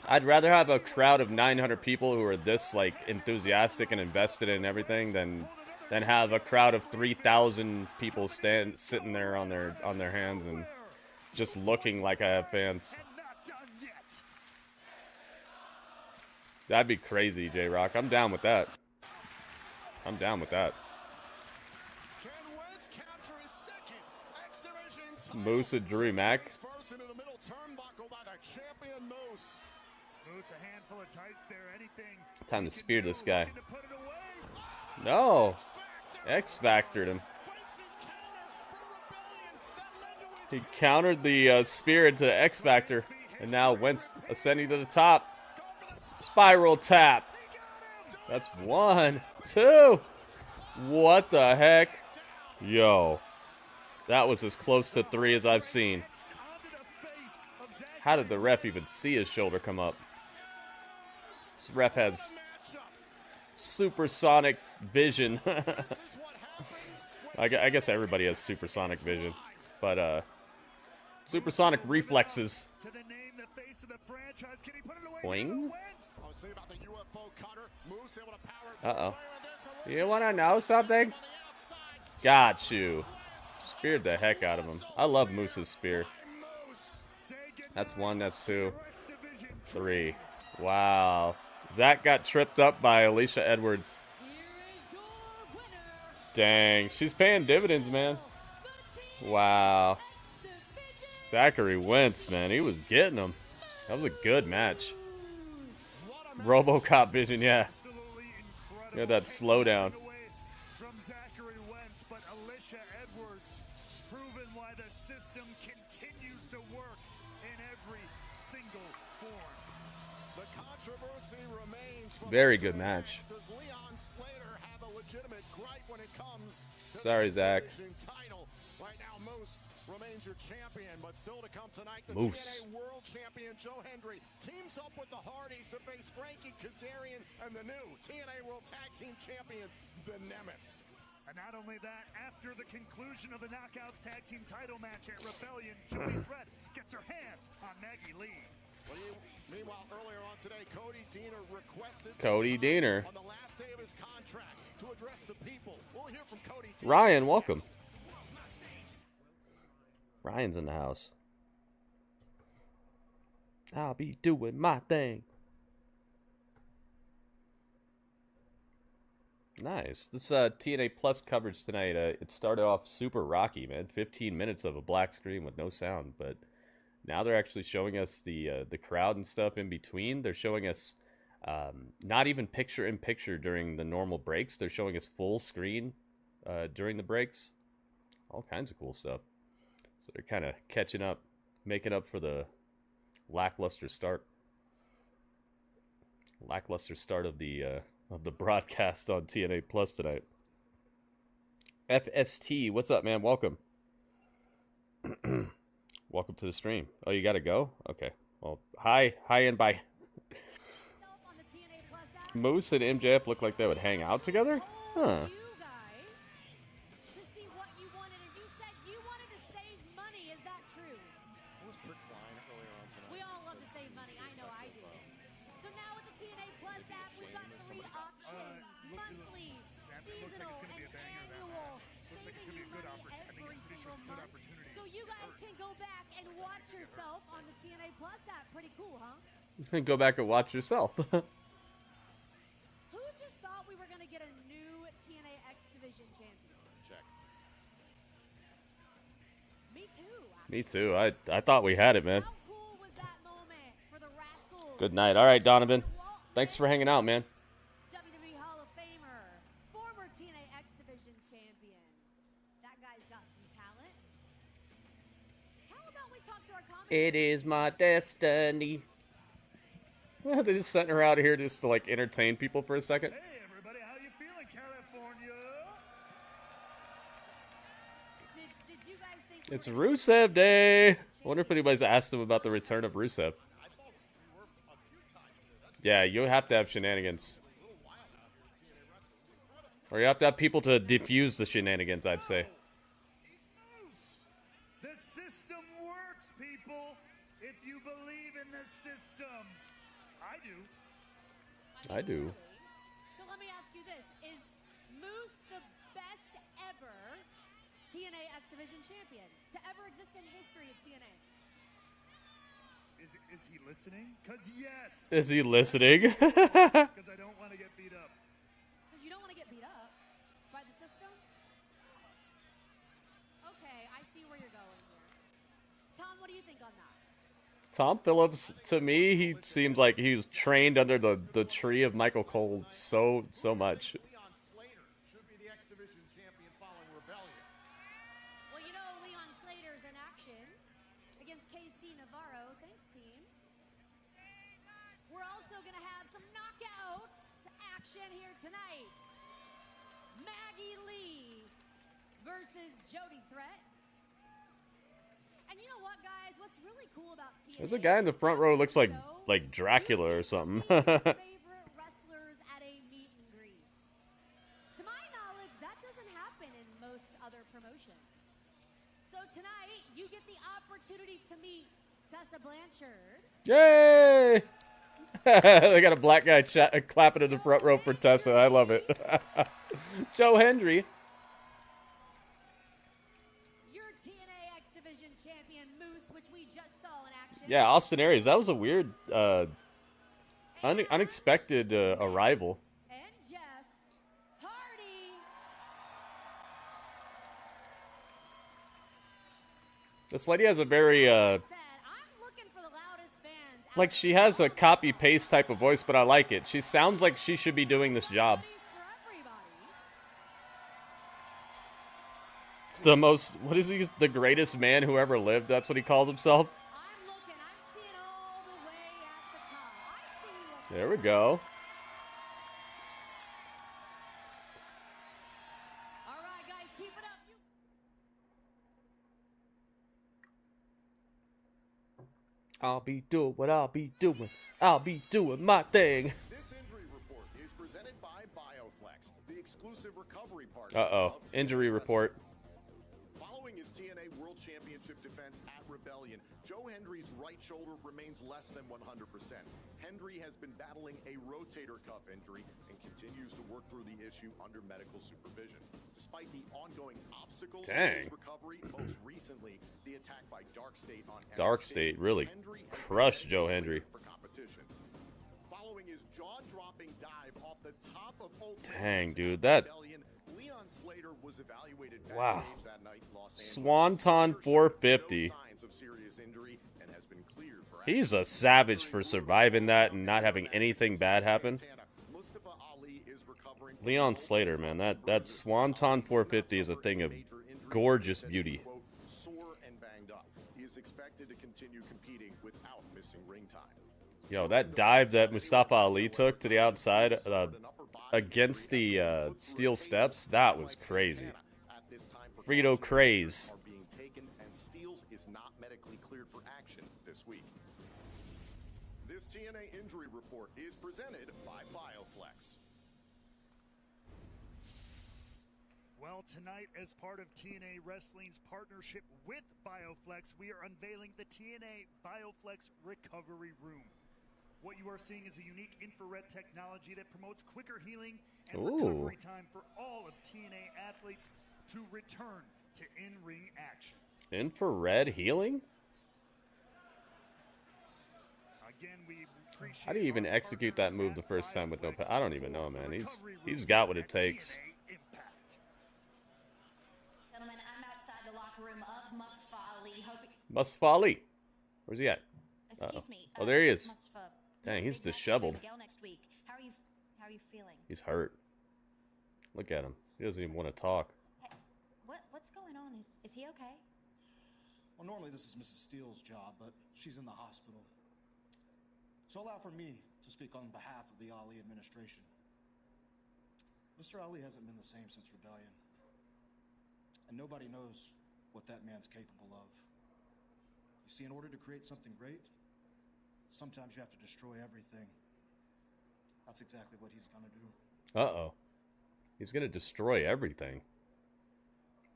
I'd rather have a crowd of 900 people who are this enthusiastic and invested in everything than have a crowd of 3,000 people sitting there on their hands and just looking like I have fans. That'd be crazy, J-Rock. I'm down with that. I'm down with that. Moose and Drew Mack. Time to spear this guy. No. X-Factored him. He countered the spear into X-Factor. And now Wentz ascending to the top. Spiral tap. That's 1, 2. What the heck? Yo. That was as close to 3 as I've seen. How did the ref even see his shoulder come up? This ref has supersonic vision. I guess everybody has supersonic vision. But, supersonic reflexes. Boing. Uh-oh. You want to know something? Got you. Speared the heck out of him. I love Moose's spear. That's 1, that's 2. 3. Wow. Zach got tripped up by Alicia Edwards. Dang. She's paying dividends, man. Wow. Zachary Wentz, man. He was getting him. That was a good match. RoboCop vision, yeah. Yeah, that slowdown. From Zachary Wentz, but Alicia Edwards, proven why the system continues to work in every single form. The controversy remains. Very good match. Does Leon Slater have a legitimate gripe when it comes to Sorry, Zach. title? Right now, Moose remains your champion, but still to come tonight, the Moose. TNA World Champion Joe Hendry teams up with the Hardys to face Frankie, Kazarian, and the new TNA World Tag Team Champions, the Nemeths. And not only that, after the conclusion of the Knockouts Tag Team title match at Rebellion, Joey Threat gets her hands on Maggie Lee. Meanwhile, earlier on today, Cody Deaner requested Cody Deaner on the last day of his contract to address the people. We'll hear from Cody Deaner. Ryan, welcome. Ryan's in the house. I'll be doing my thing. Nice. This TNA Plus coverage tonight, it started off super rocky, man. 15 minutes of a black screen with no sound, but now they're actually showing us the crowd and stuff in between. They're showing us not even picture-in-picture during the normal breaks. They're showing us full screen during the breaks. All kinds of cool stuff. So they're kind of catching up, making up for the lackluster start. Lackluster start of the broadcast on TNA Plus tonight. FST, what's up, man? Welcome. Welcome to the stream. Oh, you got to go? Okay. Well, hi, and bye. Moose and MJF look like they would hang out together? Huh. Yourself on the TNA Plus app. Pretty cool, huh? Go back and watch yourself. Who just thought we were going to get a new TNA X Division champion? Check. Me too. Me too. I thought we had it, man. How cool was that moment for the Rascals? Good night. All right, Donovan. Thanks for hanging out, man. WWE Hall of Famer, former TNA X Division champion. That guy's got some talent. How about we talk to our It is my destiny. Well, they just sent her out of here just to like entertain people for a second. Hey everybody, how you feeling, California? Did you guys think It's Rusev Day. I wonder if anybody's asked him about the return of Rusev. Yeah, you have to have shenanigans. Or you have to have people to defuse the shenanigans, I'd say. The system works, people. If you believe in the system. I do. I do. So let me ask you this. Is Moose the best ever TNA X Division champion to ever exist in history of TNA? Is he listening? Because yes. Is he listening? Because I don't want to get beat up. Because you don't want to get beat up by the system? Okay, I see where you're going here. Tom, what do you think on that? Tom Phillips, to me, he seems like he was trained under the tree of Michael Cole so much. Slater should be the X Division champion following Rebellion. Well, you know, Leon Slater's in action against KC Navarro. Thanks, team. We're also going to have some knockouts action here tonight. Maggie Lee versus Jody Threat. And you know what, guys? What's really cool about TNA? There's a guy in the front row who looks like Dracula or something. Favorite wrestlers at a meet and greet. To my knowledge, that doesn't happen in most other promotions. So tonight, you get the opportunity to meet Tessa Blanchard. Yay! They got a black guy clapping in the front row for Tessa. I love it. Joe Hendry. Yeah, Austin Aries. That was a weird, unexpected arrival. And Jeff Hardy. This lady has a very, like she has a copy-paste type of voice, but I like it. She sounds like she should be doing this job. The most, what is he, the greatest man who ever lived? That's what he calls himself. There we go. All right, guys, keep it up. I'll be doing what I'll be doing. I'll be doing my thing. This injury report is presented by BioFlex, the exclusive recovery partner. Uh-oh. Injury report. Following his TNA World Championship defense at Rebellion, Joe Hendry's right shoulder remains less than 100%. Hendry has been battling a rotator cuff injury and continues to work through the issue under medical supervision. Despite the ongoing obstacles in his recovery, most recently the attack by Dark State on Dark State really crushed Joe Hendry. for competition. Following his jaw-dropping dive off the top of Dang, dude, that Leon Slater was evaluated wow. backstage that night. Los Angeles. Swanton 450. Signs of serious injury and has been cleared for He's a savage for surviving that and not having anything bad happen. Leon Slater, man, that Swanton 450 is a thing of gorgeous beauty. Sore and banged up. He is expected to continue competing without missing ring time. Yo, that dive that Mustafa Ali took to the outside against the steel steps, that was crazy. Frito craze. Being taken and Steels is not medically cleared for action this week. This TNA injury report is presented by BioFlex. Well, tonight, as part of TNA Wrestling's partnership with BioFlex, we are unveiling the TNA BioFlex Recovery Room. What you are seeing is a unique infrared technology that promotes quicker healing and recovery time for all of TNA athletes to return to in-ring action. Infrared healing? Again, we appreciate How do you even execute that move the first time with no I don't even know, man. He's got what it takes. Gentlemen, I'm outside the locker room of Mustafa Ali. Mustafa Ali. Where's he at? Excuse me. Oh, there he is. Mustafa, Dang, he's disheveled. next week. How are you feeling? He's hurt. Look at him. He doesn't even want to talk. Hey, what's going on? Is he okay? Well, normally this is Mrs. Steele's job, but she's in the hospital. So allow for me to speak on behalf of the Ali administration. Mr. Ali hasn't been the same since Rebellion. And nobody knows what that man's capable of. You see, in order to create something great, sometimes you have to destroy everything. That's exactly what he's gonna do. Uh-oh. He's gonna destroy everything.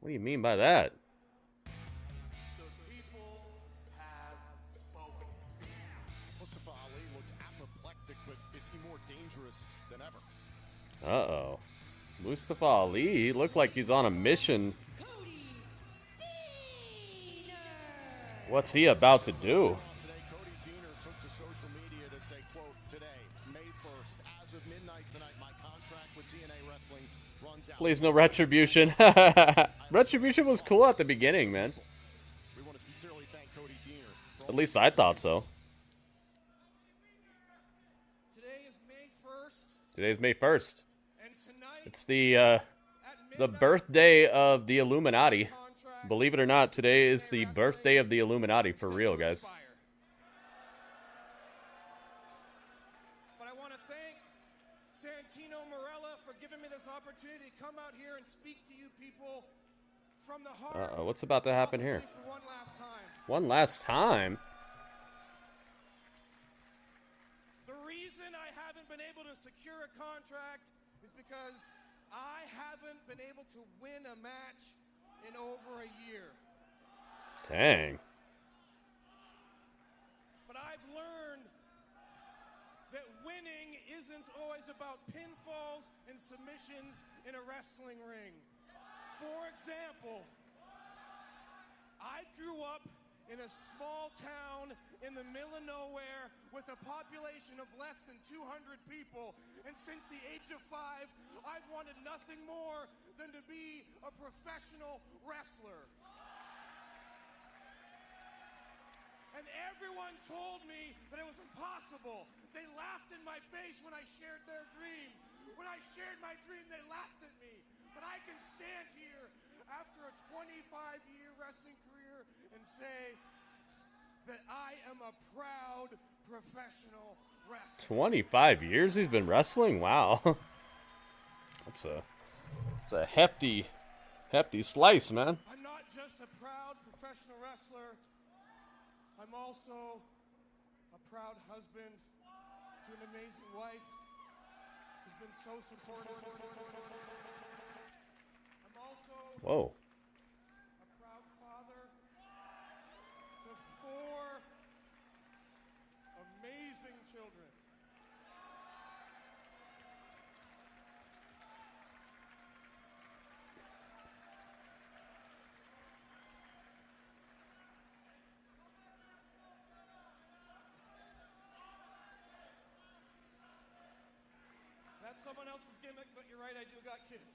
What do you mean by that? The people have spoken. Mustafa Ali looked apoplectic, but is he more dangerous than ever? Uh-oh. Mustafa Ali, he looked like he's on a mission. What's he about to do? Today, Cody Deaner took to social media to say, quote, today, May 1st, as of midnight tonight, my contract with TNA Wrestling runs out. Please, no Retribution. Retribution was cool at the beginning, man. We want to sincerely thank Cody Deaner. At least I thought so. Today is May 1st. Today's May 1st. And tonight, It's the birthday of the Illuminati. Believe it or not, today is the birthday of the Illuminati for real, guys. But I want to thank Santino Marella for giving me this opportunity to come out here and speak to you people from the heart. Uh-oh, what's about to happen here? For one last time. One last time? The reason I haven't been able to secure a contract is because I haven't been able to win a match in over a year. Dang. But I've learned that winning isn't always about pinfalls and submissions in a wrestling ring. For example, I grew up in a small town in the middle of nowhere with a population of less than 200 people. And since the age of 5, I've wanted nothing more than to be a professional wrestler. And everyone told me that it was impossible. They laughed in my face when I shared their dream. When I shared my dream, they laughed at me. But I can stand here after a 25-year wrestling career and say that I am a proud professional wrestler. 25 years he's been wrestling? Wow. That's a hefty slice, man. I'm not just a proud professional wrestler. I'm also proud husband to an amazing wife who's been so supportive. I'm also Whoa. a proud father to 4 amazing children. That's someone else's gimmick, but you're right, I do got kids.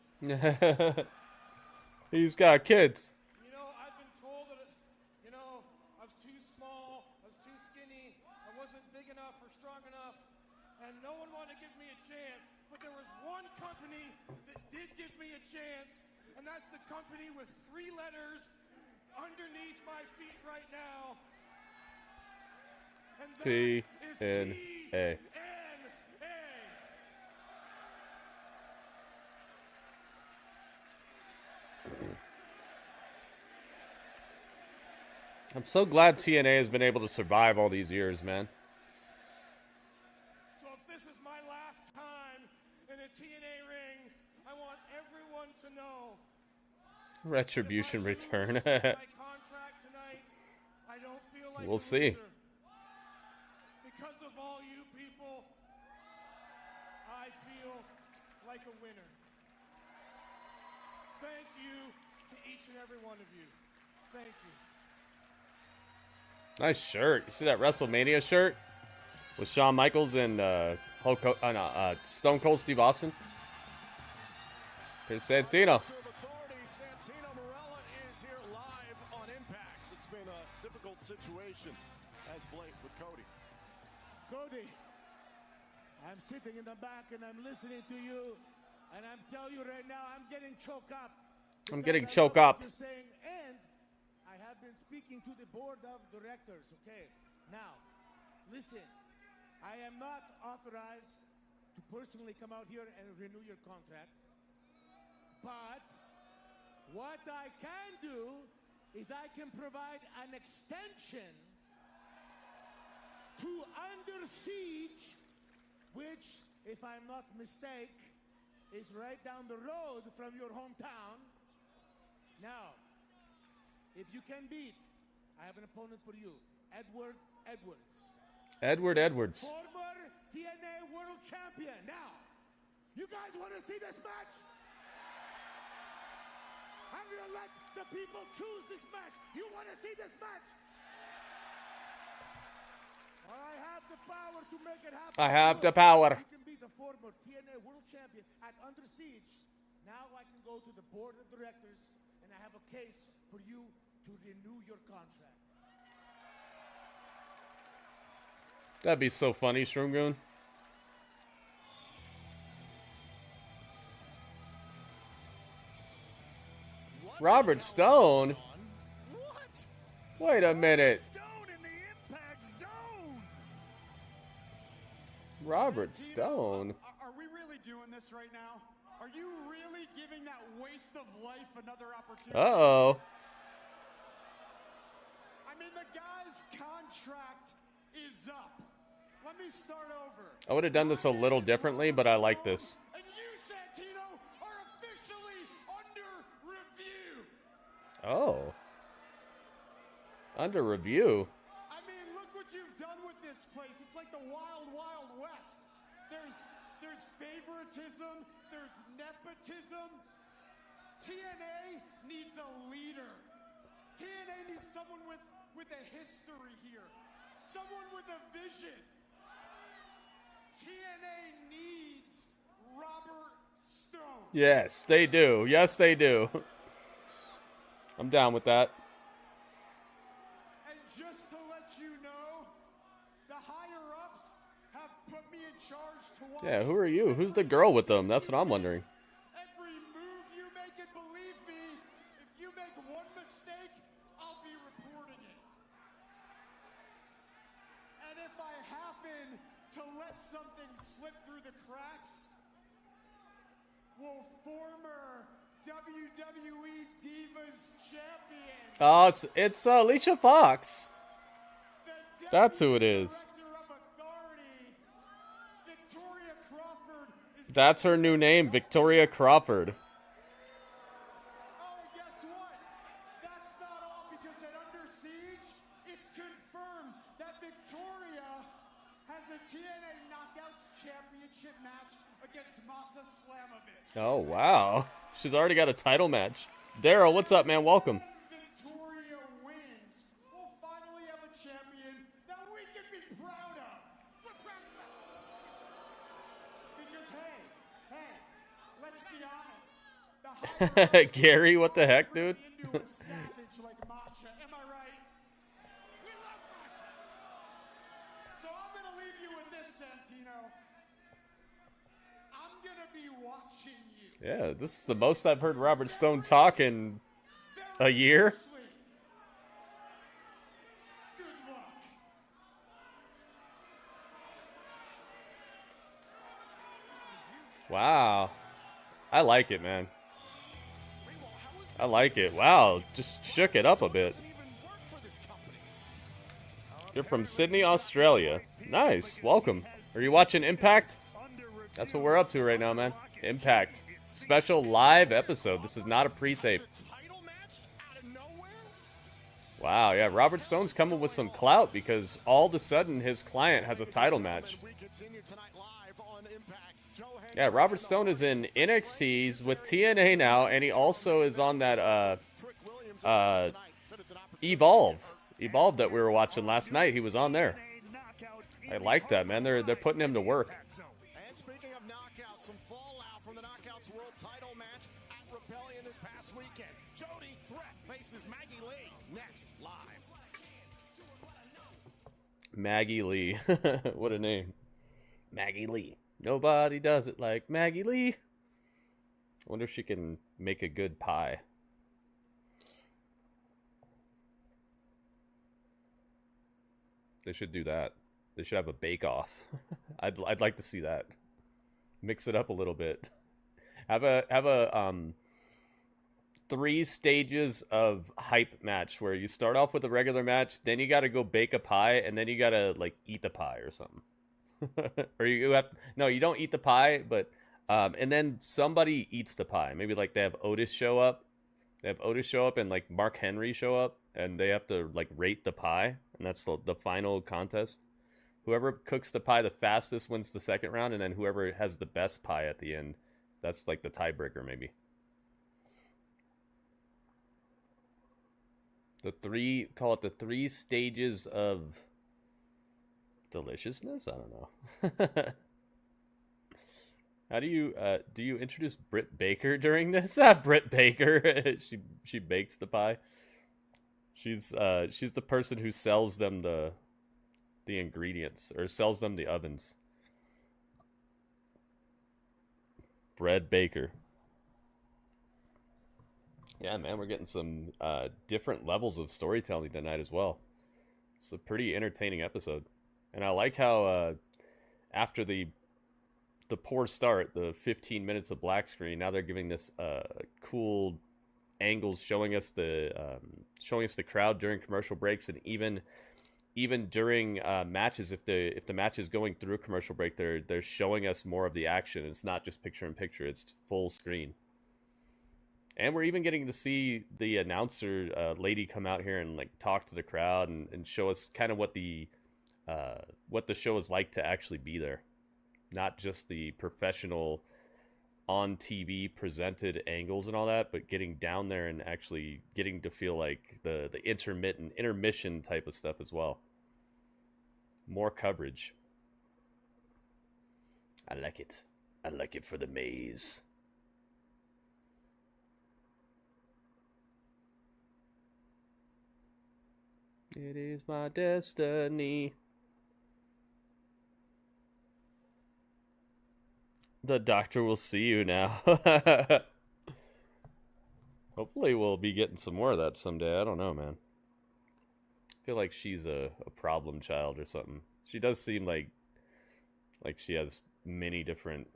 He's got kids. You know, I've been told that, I was too small, I was too skinny, I wasn't big enough or strong enough, and no one wanted to give me a chance. But there was one company that did give me a chance, and that's the company with 3 letters underneath my feet right now. And that is TNA. I'm so glad TNA has been able to survive all these years, man. So if this is my last time in a TNA ring, I want everyone to know. Retribution return. My contract tonight, I don't feel like We'll a see. loser. Because of all you people, I feel like a winner. Thank you to each and every one of you. Thank you. Nice shirt. You see that WrestleMania shirt with Shawn Michaels and Stone Cold Steve Austin? Here's Santino. Santino Marella is here live on Impact. It's been a difficult situation as of late with Cody. Cody, I'm sitting in the back and I'm listening to you, and I'm telling you right now, I'm getting choked up. I'm getting Because I choked know up. what you're saying, and I have been speaking to the board of directors. Okay, now, listen, I am not authorized to personally come out here and renew your contract, but what I can do is I can provide an extension to Under Siege, which, if I'm not mistaken, is right down the road from your hometown. Now, if you can beat, I have an opponent for you, Edward Edwards. Edward Edwards. Former TNA World Champion. Now, you guys want to see this match? I'm going to let the people choose this match. You want to see this match? I have the power to make it happen. I have the power. You can be the former TNA World Champion at Under Siege. Now I can go to the board of directors and I have a case for you to renew your contract. That'd be so funny, Shroomgoon. Robert Stone? Wait a minute. Robert Stone? Are we really doing this right now? Are you really giving that waste of life another opportunity? Uh-oh. I mean, the guy's contract is up. Let me start over. I would have done this a little differently, but I like this. And you, Santino, are officially under review. Oh. Under review? I mean, look what you've done with this place. It's like the wild, wild west. There's favoritism. There's nepotism. TNA needs a leader. TNA needs someone with a history here. Someone with a vision. TNA needs Robert Stone. Yes, they do. Yes, they do. I'm down with that. And just to let you know, the higher-ups have put me in charge to watch. Yeah, who are you? Who's the girl with them? That's what I'm wondering. Every move you make, and believe me, if you make one mistake, I'll be reporting it. And if I happen to let something slip through the cracks, will former WWE Divas Champion, Oh, it's Alicia Fox. That's who it is. Director of Crawford is... That's her new name, Victoria Crawford. Oh, guess what? That's not all, because at Under Siege, it's confirmed that Victoria has a TNA Knockouts Championship match against Masa Slamovich. Oh, wow. She's already got a title match. Daryl, what's up, man? Welcome. Victoria wins. We'll finally have a champion that we can be proud of. We're proud of that. Because, hey, let's be honest. Gary, what the heck, dude? Into a savage like Masha. Am I right? We love Masha. So I'm going to leave you with this, Santino. I'm going to be watching you. Yeah, this is the most I've heard Robert Stone talk in a year. Good luck. Wow. I like it, man. I like it. Wow, just shook it up a bit. You're from Sydney, Australia. Nice. Welcome. Are you watching Impact? That's what we're up to right now, man. Impact. Special live episode. This is not a pre-tape. Wow, yeah, Robert Stone's coming with some clout because all of a sudden his client has a title match. Yeah, Robert Stone is in NXT's with TNA now, and he also is on that Evolve that we were watching last night. He was on there. I like that, man. They're putting him to work. And speaking of knockouts, some fallout from the Knockouts World Title match at Rebellion this past weekend. Jody Threat faces Maggie Lee next live. Maggie Lee. What a name. Maggie Lee. Nobody does it like Maggie Lee. I wonder if she can make a good pie. They should do that. They should have a bake-off. I'd like to see that. Mix it up a little bit. Have a 3 stages of hype match where you start off with a regular match, then you got to go bake a pie, and then you got to like eat the pie or something. Or you have no, you don't eat the pie, but and then somebody eats the pie. Maybe like they have Otis show up. They have Otis show up and like Mark Henry show up, and they have to like rate the pie, and that's the final contest. Whoever cooks the pie the fastest wins the second round, and then whoever has the best pie at the end, that's like the tiebreaker maybe. Call it the 3 stages of deliciousness? I don't know. How do you introduce Britt Baker during this? Britt Baker. she bakes the pie. She's the person who sells them the ingredients, or sells them the ovens. Bread Baker. Yeah, man, we're getting some different levels of storytelling tonight as well. It's a pretty entertaining episode. And I like how after the poor start, the 15 minutes of black screen, now they're giving this cool angles showing us the crowd during commercial breaks, and even during matches, if the match is going through a commercial break, they're showing us more of the action. It's not just picture in picture, it's full screen. And we're even getting to see the announcer lady come out here and like talk to the crowd and show us kind of what the show is like to actually be there. Not just the professional on TV presented angles and all that, but getting down there and actually getting to feel like the intermission type of stuff as well. More coverage. I like it. I like it for the maze. It is my destiny. The doctor will see you now. Hopefully we'll be getting some more of that someday. I don't know, man. I feel like she's a problem child or something. She does seem like she has many different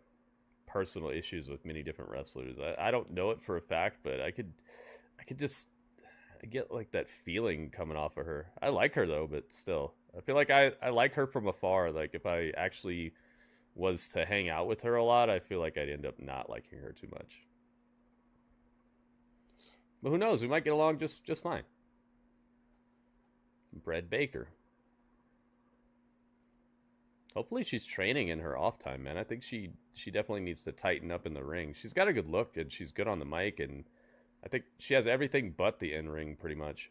personal issues with many different wrestlers. I don't know it for a fact, but I get like that feeling coming off of her. I like her though, but still. I feel like I like her from afar. Like if I actually was to hang out with her a lot, I feel like I'd end up not liking her too much. But who knows? We might get along just fine. Brett Baker. Hopefully she's training in her off time, man. I think she definitely needs to tighten up in the ring. She's got a good look, and she's good on the mic, and I think she has everything but the in-ring, pretty much.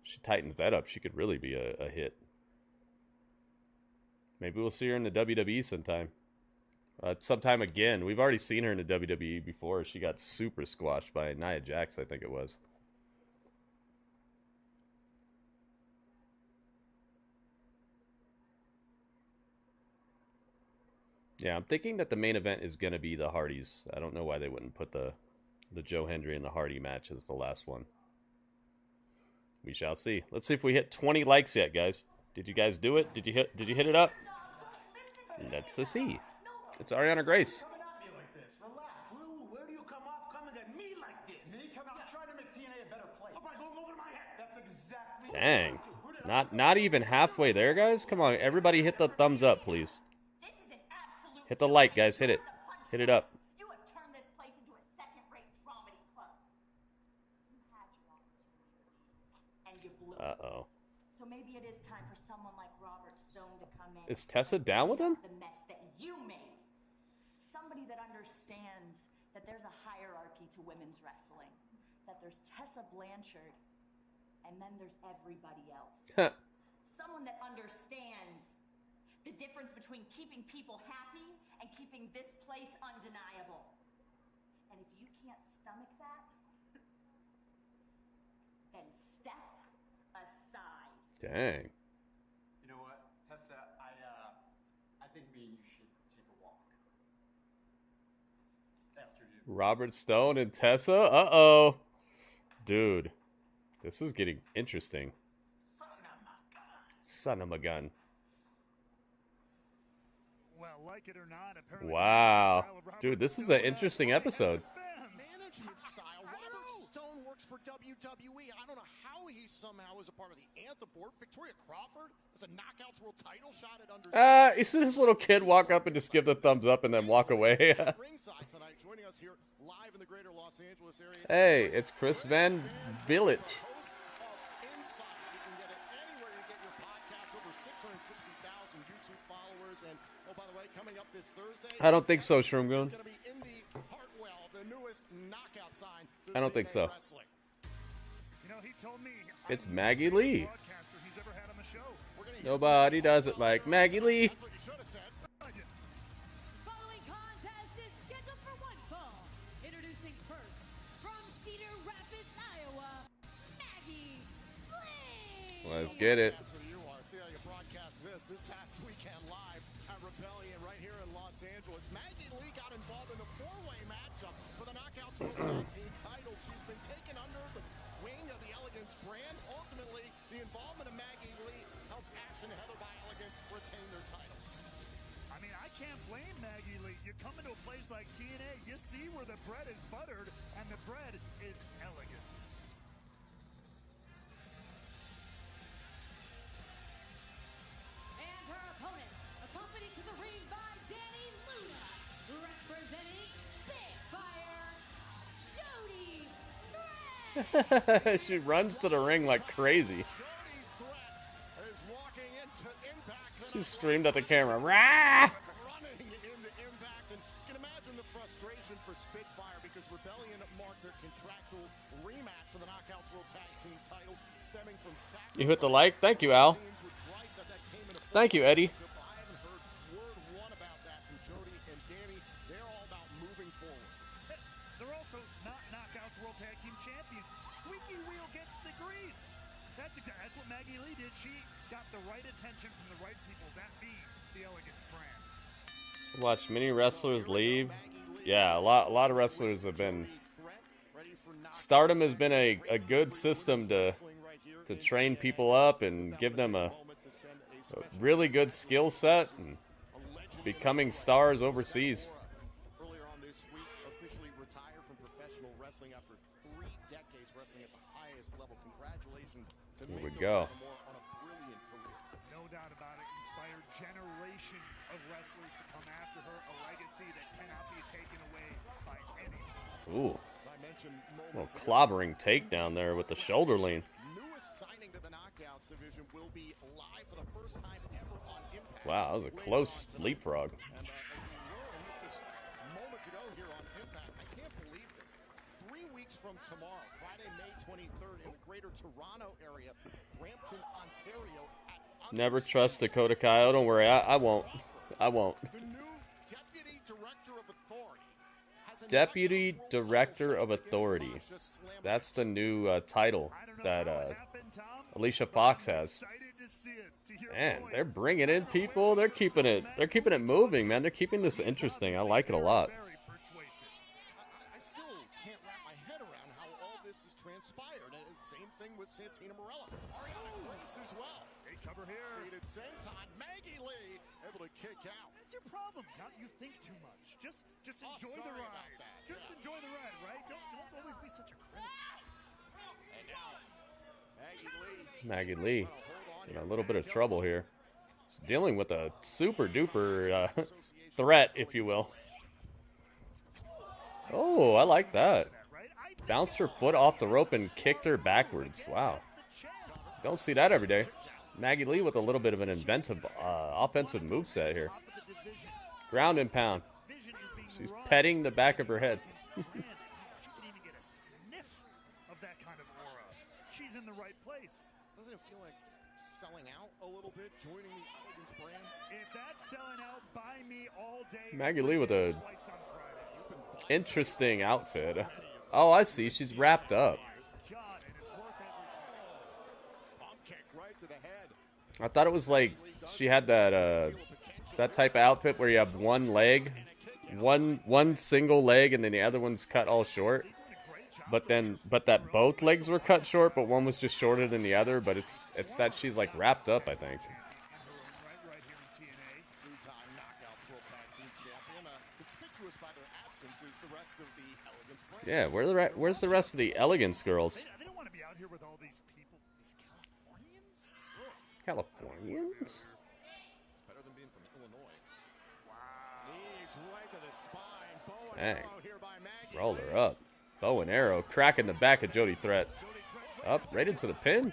She tightens that up, she could really be a hit. Maybe we'll see her in the WWE sometime. Sometime again. We've already seen her in the WWE before. She got super squashed by Nia Jax, I think it was. Yeah, I'm thinking that the main event is going to be the Hardys. I don't know why they wouldn't put the Joe Hendry and the Hardy match as the last one. We shall see. Let's see if we hit 20 likes yet, guys. Did you guys do it? Did you hit it up? Let's see. It's Ariana Grace. Where do you come off coming at me like this? Me come out trying to make TNA a better place. I'm going over my head. That's exactly. Dang. Not even halfway there, guys. Come on, everybody hit the thumbs up, please. Hit the like, guys. Hit it. Hit it up. You have turned this place into a second-rate dramedy club. You had your opportunity, and you blew it. Uh-oh. So maybe it is time for someone like Robert Stone to come in. Is Tessa down with him? The mess that you made. Somebody that understands that there's a hierarchy to women's wrestling. That there's Tessa Blanchard, and then there's everybody else. Someone that understands the difference between keeping people happy and keeping this place undeniable. And if you can't stomach that, then step aside. Dang. You know what, Tessa? I think me and you should take a walk. After you. Robert Stone and Tessa? Uh-oh. Dude. This is getting interesting. Son of a gun. Well, like it or not, apparently wow. Dude, this is an interesting episode. Management style. Robert Stone works for WWE. I don't know how he somehow is a part of the Anthem board. Victoria Crawford is a Knockouts World title shot at under. You see this little kid walk up and just give the thumbs up and then walk away. Ringside tonight, joining us here live in the greater Los Angeles area. Hey, it's Chris Van Billet. I don't think so, Shroomgoon. It's going to be Indi Hartwell, the newest knockout sign to I don't think so. wrestling. You know, he told me It's Maggie Lee. he's ever had on the show. Nobody does it like Maggie Lee. Following contest is scheduled for one fall. Introducing first, from Cedar Rapids, Iowa, Maggie Lee. Let's get it. That's where you are. See how you broadcast this past weekend live at Rebellion right here in Los Angeles. Maggie Lee got involved in a four-way matchup for the Knockouts World Tag Team titles. She's been taken under the wing of the Elegance brand. Ultimately, the involvement of Maggie Lee helped Ash and Heather by Elegance retain their titles. I mean, I can't blame Maggie Lee. You come into a place like TNA, you see where the bread is buttered, and the bread is elegant. And her opponent, accompanied to the ring by Danny Luna, representing Spitfire, Jody Threat. She runs to the ring like crazy. Is walking into Impact. She screamed at the camera. Rah! Running into Impact, and you can imagine the frustration for Spitfire because Rebellion marked their contractual rematch for the Knockouts World Tag Team titles, stemming from You hit the like? Thank you, Al. Thank you, Eddie. I haven't heard word one about that from Jody and Danny. They're all about moving forward. They're also not Knockouts World Tag Team Champions. Squeaky wheel gets the grease. That's what Maggie Lee did. She got the right attention from the right people, that being the Elegance brand. Watch many wrestlers leave. Yeah, a lot of wrestlers have been. Stardom has been a good system to train people up and give them a really good skill set and becoming stars overseas. Earlier on this week, officially retired from professional wrestling after 3 decades wrestling at the highest level. Congratulations to Here we Mako go. Satomura on a of wrestlers to come after her, a legacy that cannot be taken away by anyone. Ooh. A little clobbering takedown there with the shoulder lean. Newest signing to the Knockouts division will be live for the first time ever on Impact. Wow, that was a close leapfrog. And just moments ago here on Impact, I can't believe this. 3 weeks from tomorrow, Friday, May 23rd, in the greater Toronto area, Brampton, Ontario. Never trust Dakota Kai. Don't worry, I won't. I won't. The new Deputy Director of Authority. Deputy Director of Authority. That's the new title that Alicia Fox has. Man, they're bringing in people. They're keeping it moving, man. They're keeping this interesting. I like it a lot. I still can't wrap my head around how all this has transpired. And same thing with Santina Morella. Ariana Grace as well. Hey, cover here. Seated senton. Maggie Lee able to kick out. That's your problem, Tom. You think too much. Just enjoy the ride. Just enjoy the ride, right? Don't always be such a critic. And now, Maggie Lee in a little bit of trouble here. She's dealing with a super duper threat, if you will. Oh, I like that. Bounced her foot off the rope and kicked her backwards. Wow. Don't see that every day. Maggie Lee with a little bit of an inventive offensive moveset here. Ground and pound. She's petting the back of her head. She can even get a sniff of that kind of aura. She's in the right place. Doesn't it feel like selling out a little bit, joining the Elegance brand? If that's selling out, buy me all day. Maggie Lee with a interesting outfit. Oh, I see. She's wrapped up. I thought it was like she had that that type of outfit where you have one leg, one single leg, and then the other one's cut all short. But that both legs were cut short, but one was just shorter than the other. But it's that she's like wrapped up, I think. Yeah, where's the rest of the Elegance girls? They don't want to be out here with all these people, these Californians. Californians? It's better than being from Illinois. Wow. Knees right to the spine. Bow and arrow here by Maggie. Roll her up. Bow and arrow. Cracking the back of Jody Threat. Up, right into the pin.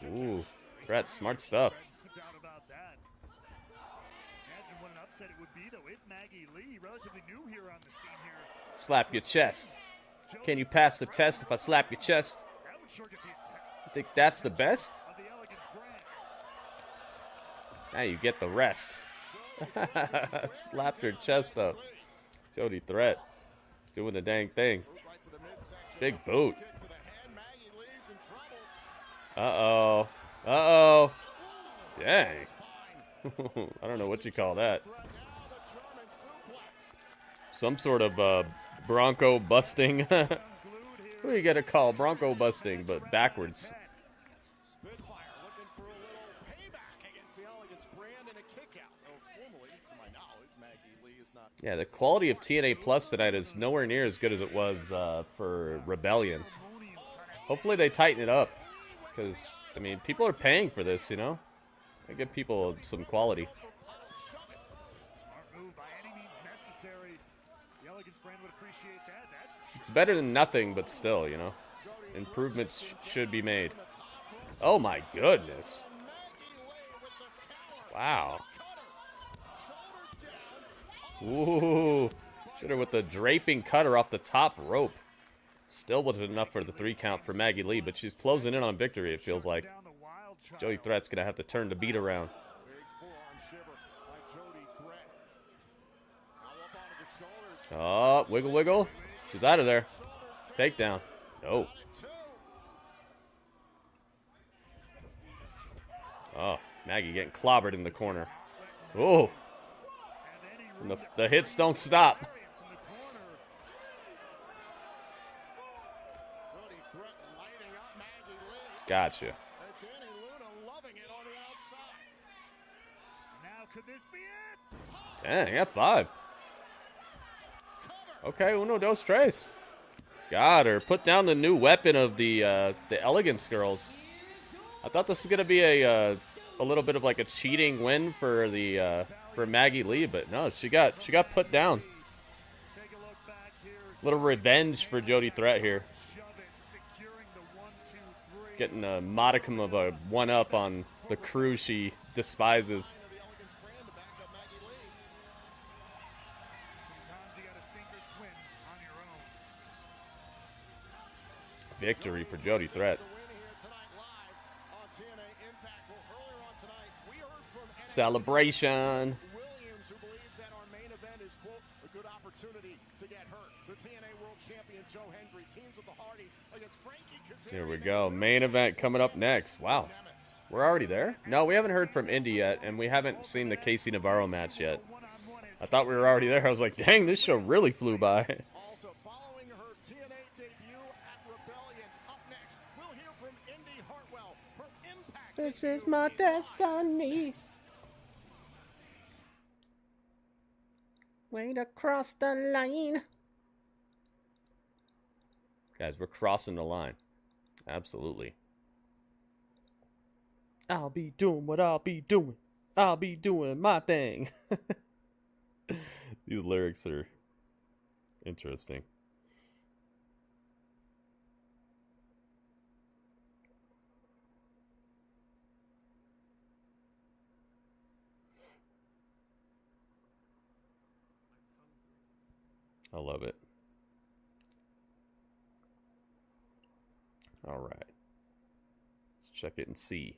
Ooh. Threat, smart stuff. No doubt about that. Imagine what an upset it would be, though, if Maggie Lee, relatively new here on the scene here. Slap your chest. Can you pass the test if I slap your chest? You think that's the best? Now you get the rest. Slapped her chest up. Jody Threat. Doing the dang thing. Big boot. Uh-oh. Uh-oh. Dang. I don't know what you call that. Some sort of Bronco busting. What do you gotta call Bronco busting, but backwards? Yeah, the quality of TNA Plus tonight is nowhere near as good as it was for Rebellion. Hopefully they tighten it up, because, I mean, people are paying for this, you know? They give people some quality. Smart move by any means necessary. The Elegance brand would appreciate that. It's better than nothing, but still, you know? Improvements should be made. Oh my goodness. Wow. Ooh. Should have with the draping cutter off the top rope. Still wasn't enough for the 3 count for Maggie Lee, but she's closing in on victory, it feels like. Jody Threat's going to have to turn the beat around. Oh, wiggle, wiggle. She's out of there. Takedown. No. Oh, Maggie getting clobbered in the corner. Oh. And the hits don't stop. Gotcha. Dang, F5. Okay, uno, dos, tres. Got her. Put down the new weapon of the Elegance girls. I thought this was gonna be a little bit of like a cheating win for the for Maggie Lee, but no, she got put down. Little revenge for Jody Threat here. Getting a modicum of a one-up on the crew she despises. Victory for Jody Threat. Celebration. Williams, who believes that our main event is, quote, a good opportunity to get hurt. The TNA World Champion Joe Hendry teams with the Hardys against Frankie Kazarian. Here we go. Main event coming up next. Wow. We're already there? No, we haven't heard from Indi yet, and we haven't seen the Casey Navarro match yet. I thought we were already there. I was like, dang, this show really flew by. Also, following her TNA debut at Rebellion, up next, we'll hear from Indi Hartwell. Her Impact. This is my destiny. Way to cross the line. Guys, we're crossing the line. Absolutely. I'll be doing what I'll be doing. I'll be doing my thing. These lyrics are interesting. I love it. All right. Let's check it and see.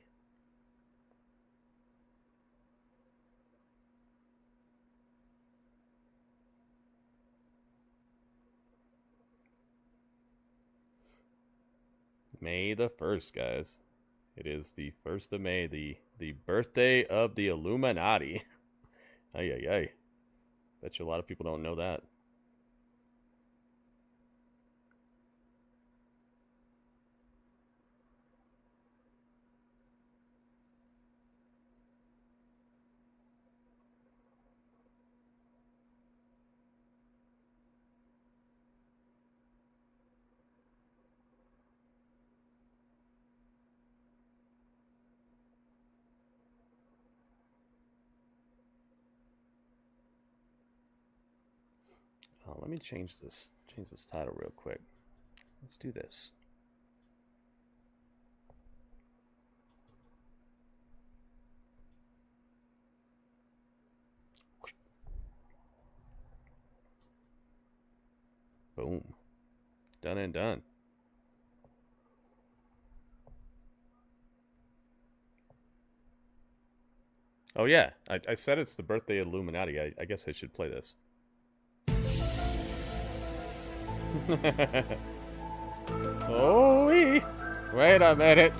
May the 1st, guys. It is the 1st of May, the birthday of the Illuminati. Ay, ay, ay. Bet you a lot of people don't know that. Let me change this title real quick. Let's do this. Boom. Done and done. Oh yeah, I said it's the birthday of Illuminati. I guess I should play this. Oh, wait a minute.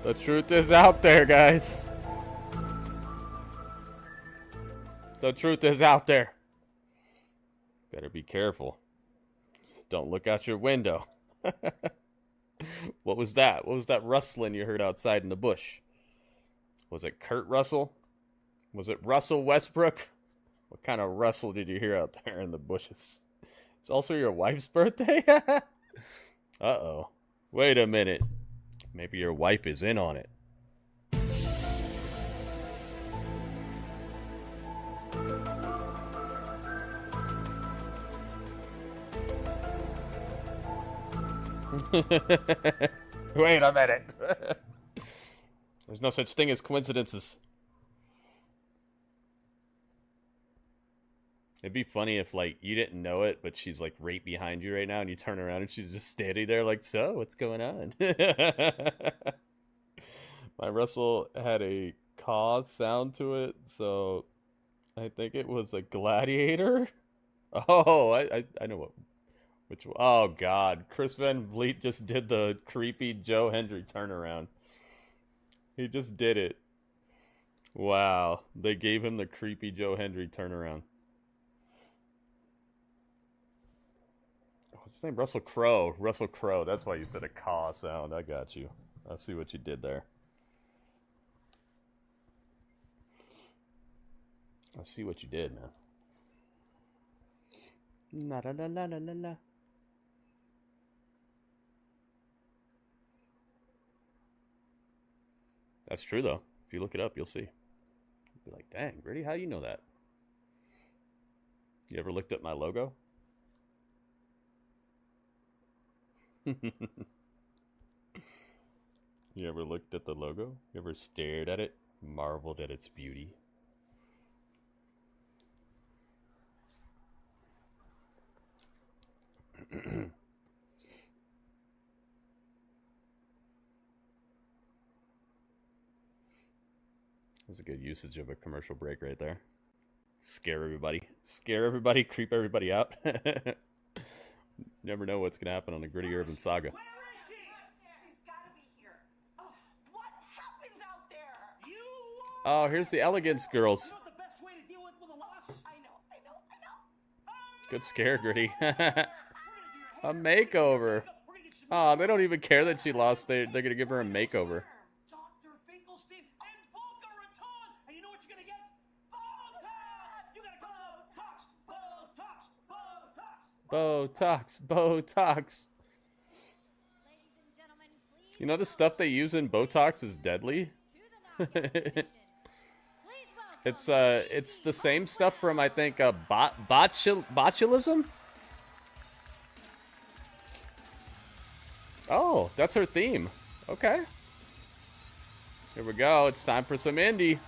The truth is out there, guys. The truth is out there. Better be careful. Don't look out your window. What was that? What was that rustling you heard outside in the bush? Was it Kurt Russell? Was it Russell Westbrook? What kind of rustle did you hear out there in the bushes? It's also your wife's birthday? Uh-oh. Wait a minute. Maybe your wife is in on it. Wait a minute. There's no such thing as coincidences. It'd be funny if, like, you didn't know it, but she's, like, right behind you right now, and you turn around and she's just standing there like, so, what's going on? My Russell had a caw sound to it, so I think it was a gladiator. Oh, I know which one. Oh, God. Chris Van Vliet just did the creepy Joe Hendry turnaround. He just did it. Wow. They gave him the creepy Joe Hendry turnaround. What's his name? Russell Crowe. Russell Crowe. That's why you said a caw sound. I got you. I see what you did there. I see what you did, man. La la la la la la la. That's true, though. If you look it up, you'll see. Be like, dang, Gritty, how you know that? You ever looked at my logo? You ever looked at the logo? You ever stared at it? Marveled at its beauty? That's a good usage of a commercial break right there. Scare everybody. Scare everybody, creep everybody out. Never know what's going to happen on the Gritty Urban Saga. Where is she? She's got to be here. Oh, what happens out there? Oh, here's the Elegance girls. You know the best way to deal with a loss? I know. Good scare, Gritty. A makeover. Oh, they don't even care that she lost. They're going to give her a makeover. Botox, Botox. You know the stuff they use in Botox is deadly? It's the same stuff from, I think, botulism? Oh, that's her theme. Okay. Here we go. It's time for some Indi.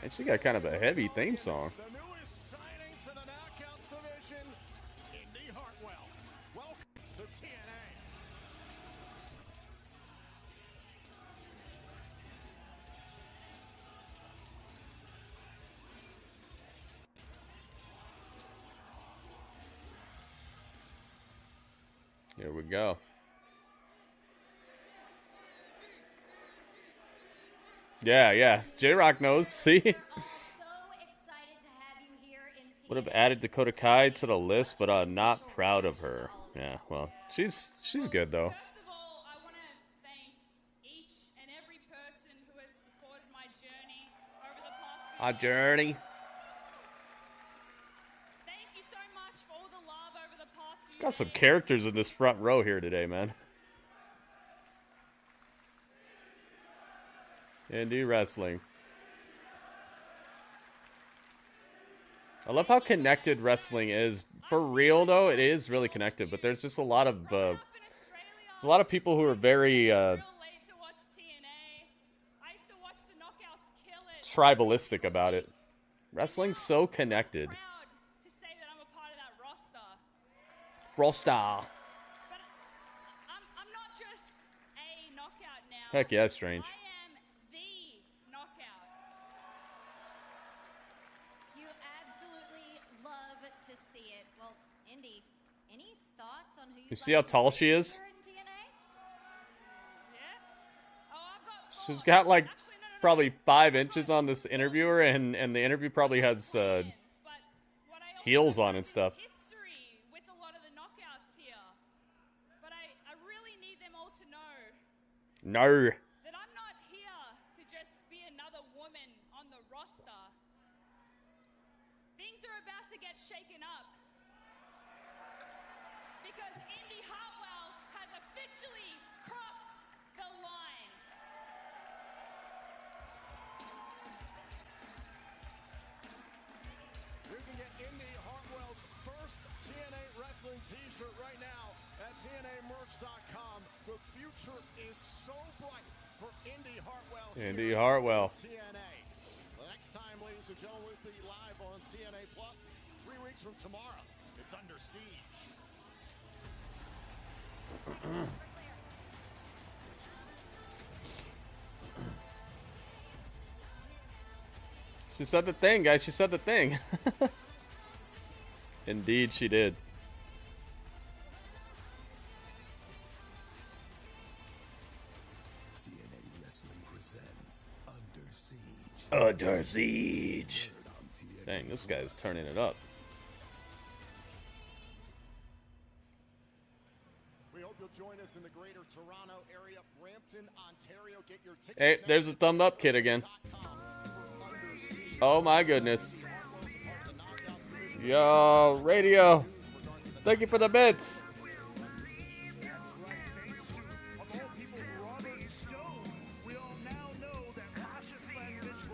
And she got kind of a heavy theme song. The newest signing to the Knockouts division, Indi Hartwell. Welcome to TNA. Here we go. Yeah. J-Rock knows. See? Would have added Dakota Kai to the list, but not proud of her. Yeah, well, she's good though. First of all, I want to thank each and every person who has supported my journey over the past Our journey. Thank you so much for all the love over the past few Got some characters in this front row here today, man. Indi Wrestling. I love how connected wrestling is. For real, though, it is really connected. But there's just a lot of there's a lot of people who are very tribalistic about it. Wrestling's so connected. Roster. I'm not just a knockout now. Heck yeah, that's strange. I am the knockout. You absolutely love to see it. Well, Indi, any thoughts on who You see how tall she is? She's got like probably 5 inches on this interviewer, and the interview probably has heels on and stuff. No. That I'm not here to just be another woman on the roster. Things are about to get shaken up. Because Indi Hartwell has officially crossed the line. You can get Indi Hartwell's first TNA Wrestling t-shirt right now at TNAmerch.com. The future is so bright for Indi Hartwell. Indi Hartwell. TNA. The next time, ladies and gentlemen, we'll be live on TNA Plus 3 weeks from tomorrow. It's Under Siege. She said the thing, guys. She said the thing. Indeed, she did. TNA Wrestling presents Under Siege. Under Siege. Dang, this guy's turning it up. We hope you'll join us in the greater Toronto area, Brampton, Ontario. Get your tickets. Hey, there's a thumb up kid again. Oh my goodness. Yo, radio. Thank you for the bits.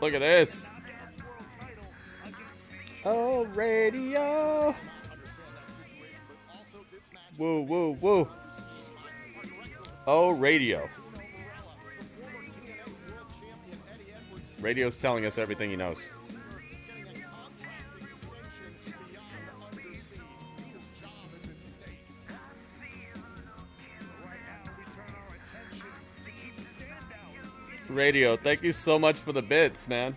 Look at this. Oh, radio. Woo, woo, woo. Oh, radio. Radio's telling us everything he knows. Radio, thank you so much for the bits, man.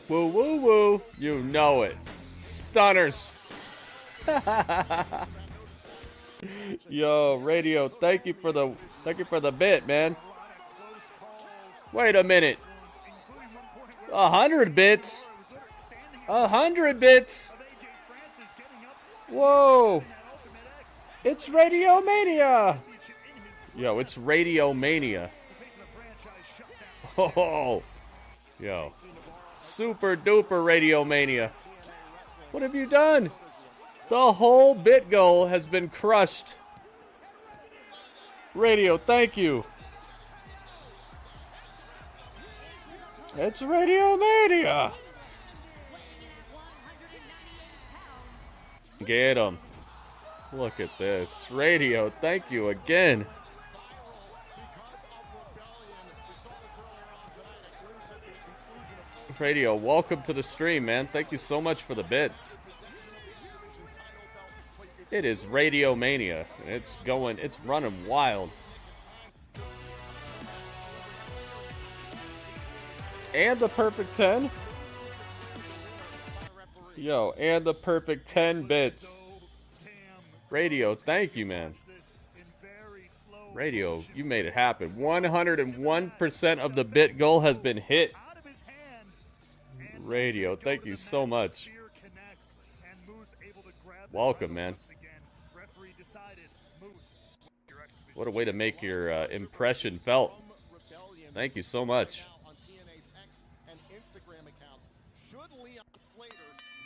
Woo, woo, woo. You know it. Stunners. Yo, radio, thank you for the bit, man. Wait a minute. 100 bits. 100 bits. Whoa. It's Radio Mania. Yo, it's Radio Mania. Oh. Yo. Super duper Radio Mania. What have you done? The whole bit goal has been crushed. Radio, thank you. It's Radio Mania. Get him. Look at this. Radio, thank you again. Radio, welcome to the stream, man. Thank you so much for the bits. It is Radio Mania. It's running wild. And the perfect 10. Yo, and the perfect 10 bits. Radio, thank you, man. Radio, you made it happen. 101% of the bit goal has been hit. Radio, thank you so much. Welcome, man. What a way to make your impression felt. Thank you so much. On TNA's X and Instagram accounts. Should Leon Slater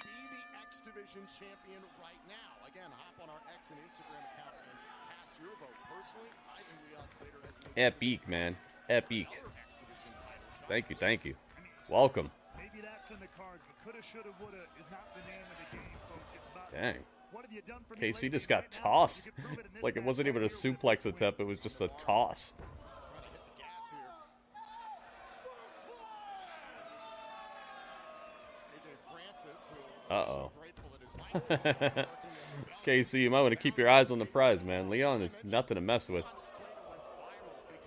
be the X Division champion right now? Again, hop on our X and Instagram account and cast your vote. Personally, I think Leon Slater has Epic, man. Epic. Thank you, thank you. Welcome. Maybe that's in the cards, but coulda, shoulda, woulda is not the name of the game, folks. It's about Dang. what have you done for me KC lately just got right now? tossed. You can prove it in It's this like it match wasn't even a right here. suplex attempt, it was just a toss. Uh-oh. KC, you might want to keep your eyes on the prize, man. Leon is nothing to mess with.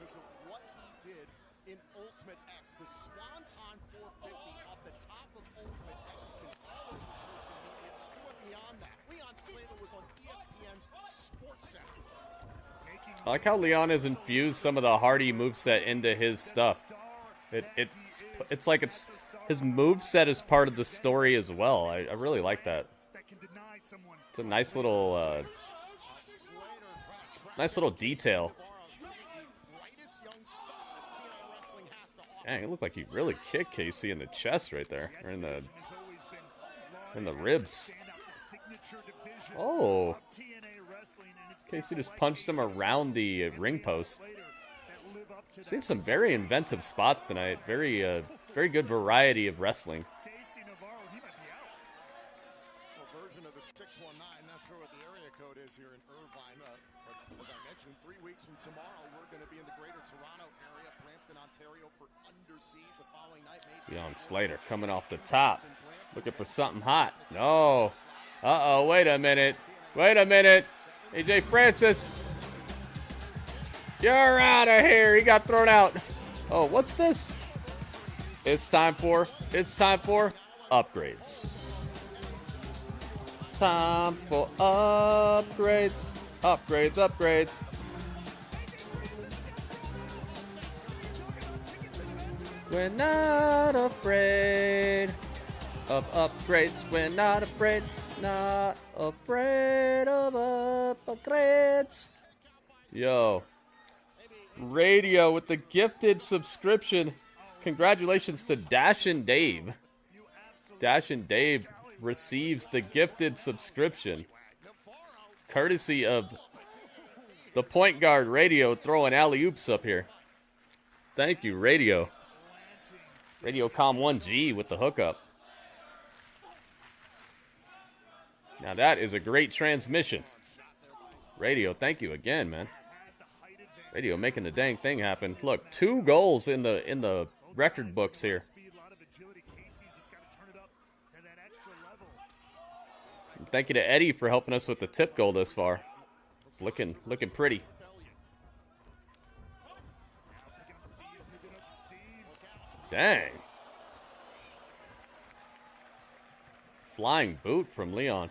because of what he did in Ultimate X. The Swanton 450 off the top of Ultimate X has been all over social media. He went beyond that. Leon Slater was on ESPN's Sports Center. I like how Leon has infused some of the Hardy moveset into his stuff. It's like his moveset is part of the story as well. I really like that. It's a nice little detail. Dang, it looked like he really kicked KC in the chest right there, or in the ribs. Oh, KC just punched him around the ring post. Seen some very inventive spots tonight. Very good variety of wrestling. Version of the 619, not sure what the area code is here in Irvine, but as I mentioned, 3 weeks from tomorrow, we're going to be in the greater Toronto area, Brampton, Ontario, for Under Siege. The following night, Leon Slater coming off the top, looking for something hot. No. Uh-oh, wait a minute. Wait a minute. AJ Francis. You're out of here. He got thrown out. Oh, what's this? It's time for upgrades. Time for upgrades. Upgrades. We're not afraid of upgrades. We're not afraid Not afraid of hypocrites. Yo. Radio with the gifted subscription. Congratulations to Dash and Dave. Dash and Dave receives the gifted subscription. Courtesy of the point guard Radio throwing alley-oops up here. Thank you, Radio. Radiocom 1G with the hookup. Now that is a great transmission. Radio, thank you again, man. Radio making the dang thing happen. Look, 2 goals in the record books here. Thank you to Eddie for helping us with the tip goal this far. It's looking pretty. Dang. Flying boot from Leon.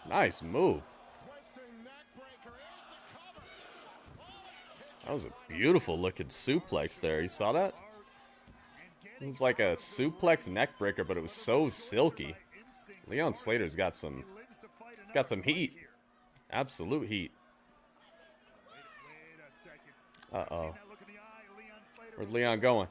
Nice move. That was a beautiful looking suplex there. You saw that? It was like a suplex neck breaker, but it was so silky. Leon Slater's got some heat. Absolute heat. Uh-oh. Where's Leon going?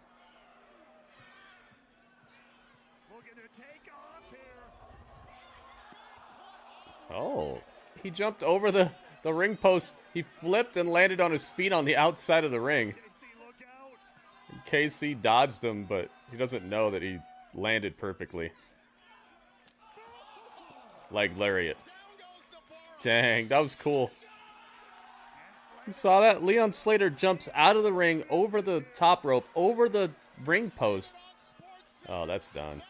Oh, he jumped over the ring post. He flipped and landed on his feet on the outside of the ring. And KC dodged him, but he doesn't know that he landed perfectly. Leg lariat. Dang, that was cool. You saw that? Leon Slater jumps out of the ring, over the top rope, over the ring post. Oh, that's done.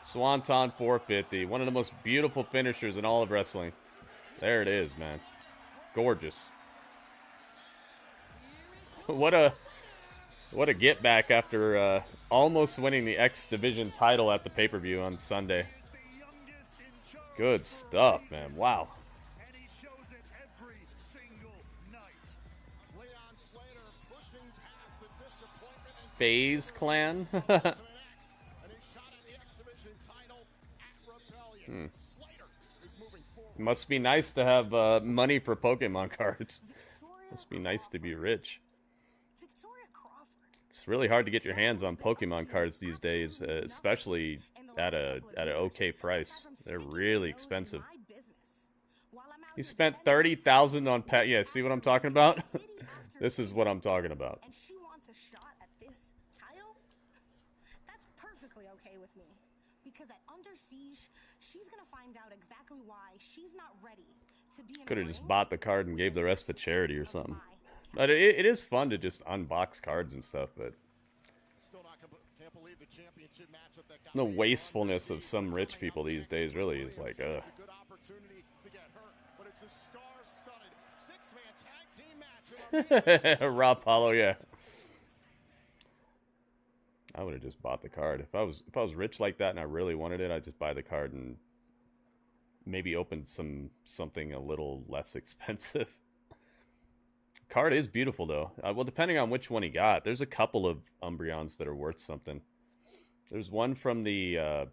Swanton 450. One of the most beautiful finishers in all of wrestling. There it is, man. Gorgeous. What a get back after almost winning the X Division title at the pay-per-view on Sunday. Good stuff, man. Wow. FaZe Clan. Must be nice to have money for Pokemon cards. Must be nice to be rich. It's really hard to get your hands on Pokemon cards these days, especially at an okay price. They're really expensive. You spent $30,000 on pet. Yeah, see what I'm talking about? This is what I'm talking about. And she wants a shot at this title? That's perfectly okay with me. Because at Under Siege, she's gonna find out exactly why she's not ready to be in Could have just bought the card and gave the rest to charity or something. But it is fun to just unbox cards and stuff, but the wastefulness of some rich people these days really is like, Rob Paulo, yeah. I would have just bought the card. If I was rich like that and I really wanted it, I'd just buy the card and maybe open something a little less expensive. Card is beautiful though. Well, depending on which one he got, there's a couple of Umbreons that are worth something. There's one from the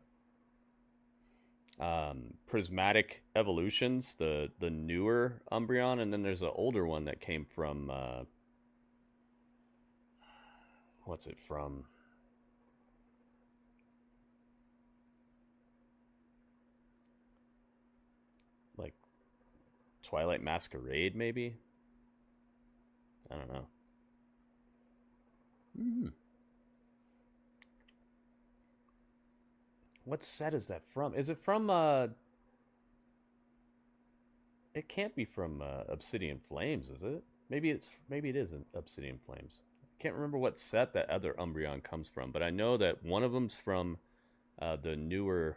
Prismatic Evolutions, the newer Umbreon, and then there's an older one that came from what's it from? Like Twilight Masquerade, maybe? I don't know. What set is that from? Is it from, it can't be from, Obsidian Flames, is it? Maybe it is an Obsidian Flames. I can't remember what set that other Umbreon comes from, but I know that one of them's from, the newer,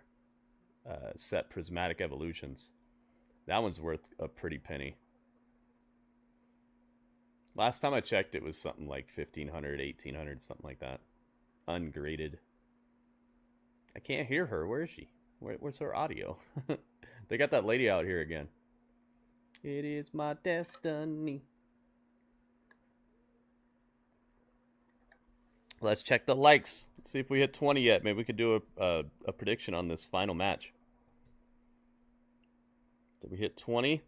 set Prismatic Evolutions. That one's worth a pretty penny. Last time I checked, it was something like 1,500, 1,800, something like that. Ungraded. I can't hear her. Where is she? Where's her audio? They got that lady out here again. It is my destiny. Let's check the likes. Let's see if we hit 20 yet. Maybe we could do a prediction on this final match. Did we hit 20?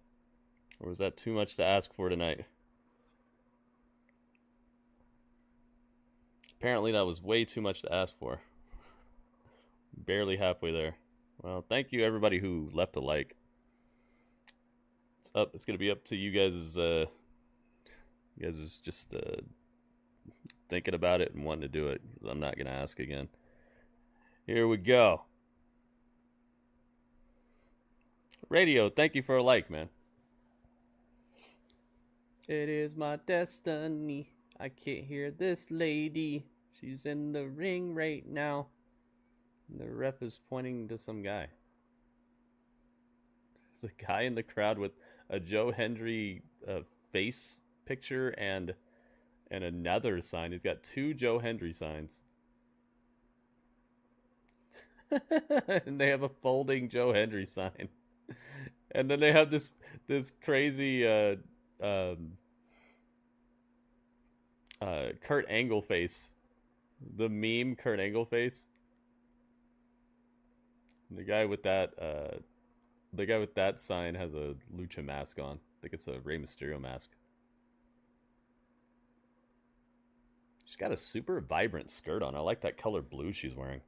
Or was that too much to ask for tonight? Apparently that was way too much to ask for. Barely halfway there. Well, thank you everybody who left a like. It's gonna be up to you guys. You guys is just thinking about it and wanting to do it. I'm not gonna ask again. Here we go. Radio, thank you for a like, man. It is my destiny. I can't hear this lady. She's in the ring right now. And the ref is pointing to some guy. There's a guy in the crowd with a Joe Hendry face picture and another sign. He's got two Joe Hendry signs. And they have a folding Joe Hendry sign. And then they have this crazy Kurt Angle face. The meme Kurt Angle face. The guy with that sign has a lucha mask on. I think it's a Rey Mysterio mask. She's got a super vibrant skirt on. I like that color blue she's wearing.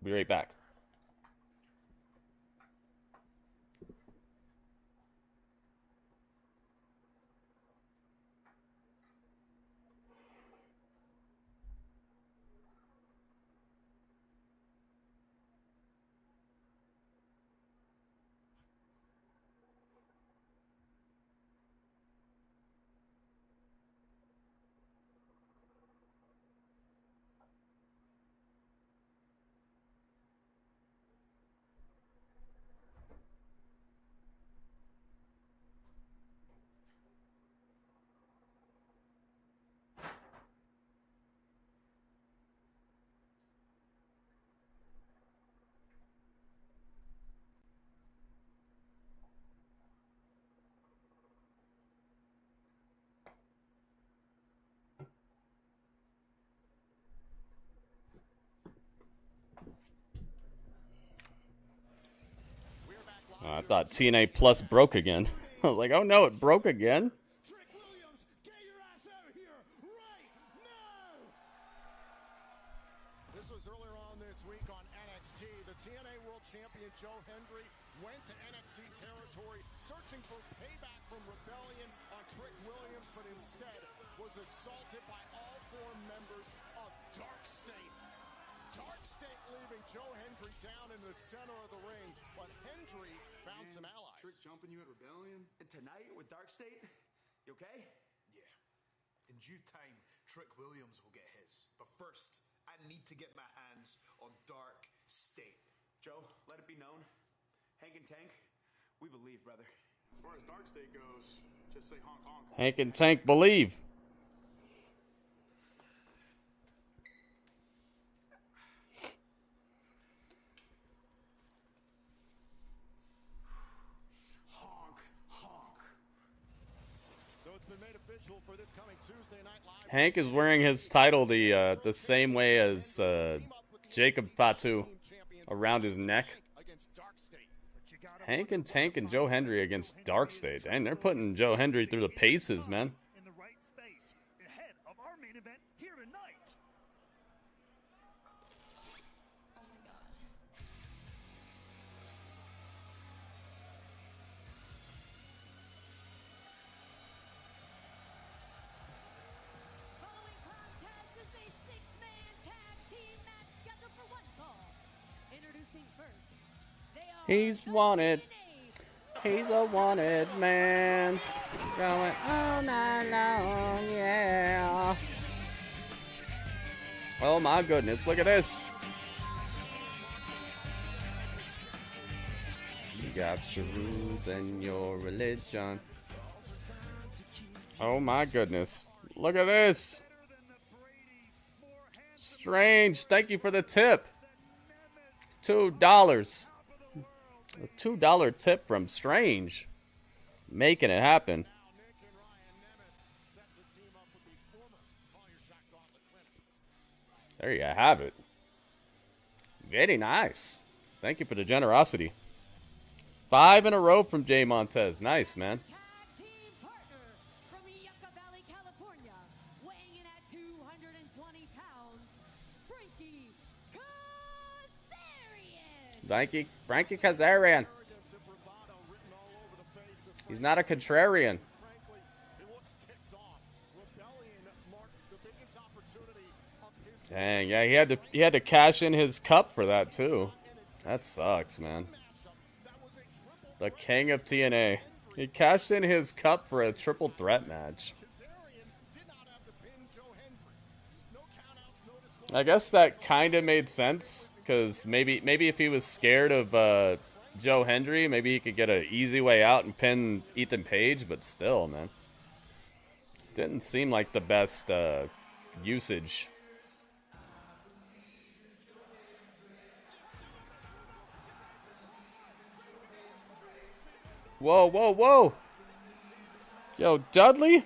Be right back. I thought TNA Plus broke again. I was like, oh no, it broke again? This was earlier on this week on NXT. The TNA World Champion Joe Hendry went to NXT territory searching for payback from Rebellion on Trick Williams, but instead was assaulted by all four members of Dark State. Dark State leaving Joe Hendry down in the center of the ring, but Hendry found some allies. Trick jumping you at Rebellion? And tonight with Dark State? You okay? Yeah. In due time, Trick Williams will get his. But first, I need to get my hands on Dark State. Joe, let it be known. Hank and Tank, we believe, brother. As far as Dark State goes, just say honk honk. Hank and Tank believe. For this coming Tuesday night live. Hank is wearing his title the same way as Jacob Fatu around his neck. Hank and Tank and Joe Hendry against Dark State. Dang, they're putting Joe Hendry through the paces, man. In the right space, ahead of our main event here tonight. He's wanted. He's a wanted man. Going all night long, yeah. Oh my goodness, look at this. You got the rules and your religion. Oh my goodness. Look at this. Strange, thank you for the tip. $2. A $2 tip from Strange. Making it happen. There you have it. Very nice. Thank you for the generosity. 5 in a row from Jay Montez. Nice, man. From Yucca Valley, California, weighing in at 220 pounds, Frankie Kazarian. Frankie Kazarian. He's not a contrarian. Dang, yeah, he had to cash in his cup for that too. That sucks, man. The king of TNA. He cashed in his cup for a triple threat match. I guess that kind of made sense, because maybe if he was scared of Joe Hendry, maybe he could get an easy way out and pin Ethan Page, but still, man. Didn't seem like the best usage. Whoa, whoa, whoa. Yo, Dudley?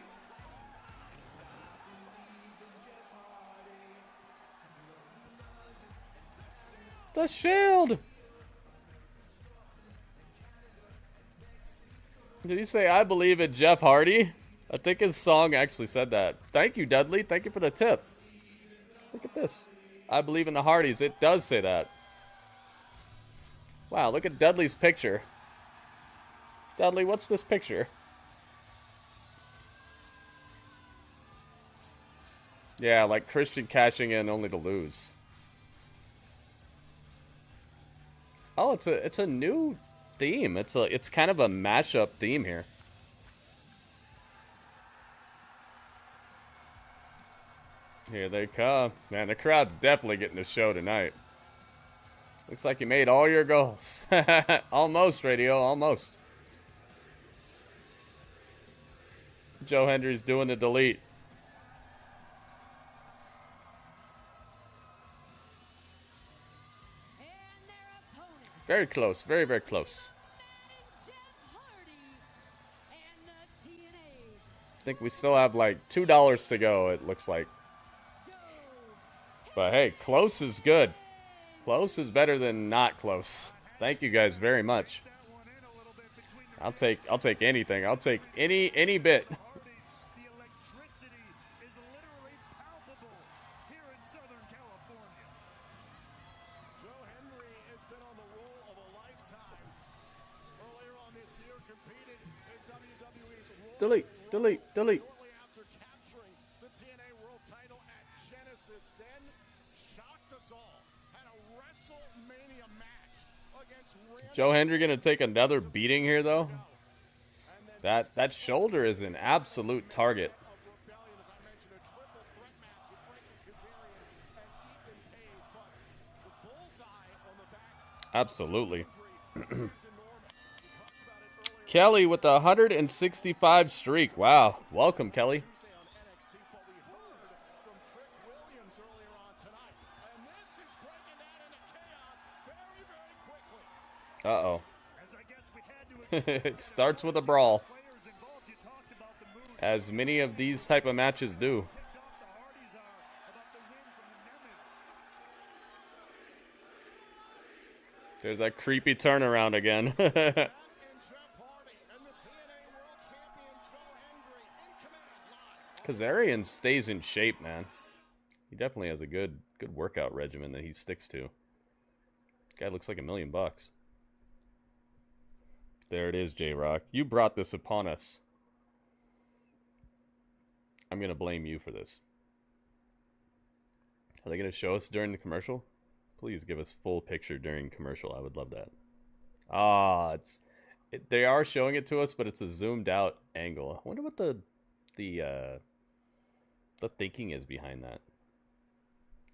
The Shield! Did he say, I believe in Jeff Hardy? I think his song actually said that. Thank you, Dudley. Thank you for the tip. Look at this. I believe in the Hardys. It does say that. Wow, look at Dudley's picture. Dudley, what's this picture? Yeah, like Christian cashing in only to lose. Oh, it's a new theme. It's kind of a mashup theme here. Here they come. Man, the crowd's definitely getting the show tonight. Looks like you made all your goals. Almost, radio, almost. Joe Hendry's doing the delete. Very close. Very, very close. I think we still have like $2 to go, it looks like. But hey, close is good. Close is better than not close. Thank you guys very much. I'll take anything. I'll take any bit. Delete, delete, delete. After capturing the TNA World Title at Genesis, then shocked us all. Had a WrestleMania match against Joe Hendry gonna take another beating here, though. That shoulder is an absolute target. Absolutely. Kelly with the 165 streak. Wow. Welcome, Kelly. Uh-oh. It starts with a brawl. As many of these type of matches do. There's that creepy turnaround again. Kazarian stays in shape, man. He definitely has a good workout regimen that he sticks to. Guy looks like $1 million. There it is, J-Rock. You brought this upon us. I'm going to blame you for this. Are they going to show us during the commercial? Please give us full picture during commercial. I would love that. Ah, they are showing it to us, but it's a zoomed out angle. I wonder what the thinking is behind that.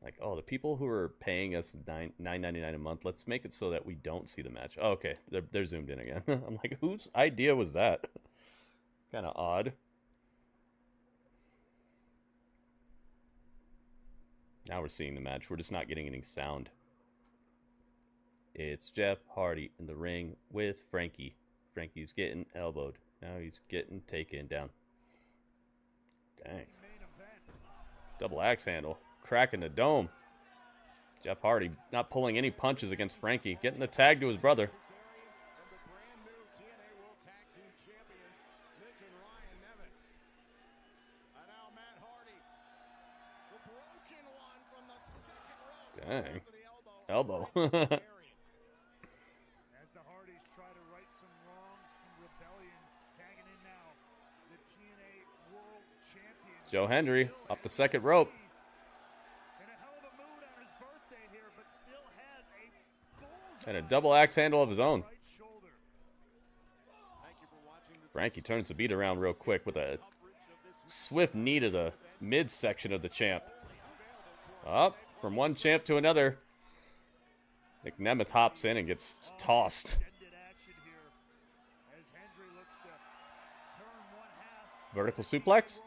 Like, oh, the people who are paying us $9.99 a month, let's make it so that we don't see the match. Oh, okay, they're zoomed in again. I'm like, whose idea was that? Kind of odd. Now we're seeing the match. We're just not getting any sound. It's Jeff Hardy in the ring with Frankie. Frankie's getting elbowed. Now he's getting taken down. Dang. Double axe handle. Cracking the dome. Jeff Hardy not pulling any punches against Frankie. Getting the tag to his brother. Dang. Elbow. As the Hardys try to right some wrongs from Rebellion, tagging in now the TNA World Champion. Joe Hendry up the second rope. And a double axe handle of his own. Frankie turns the beat around real quick with a swift knee to the midsection of the champ. Up from one champ to another. Nemeths hops in and gets tossed. Vertical suplex?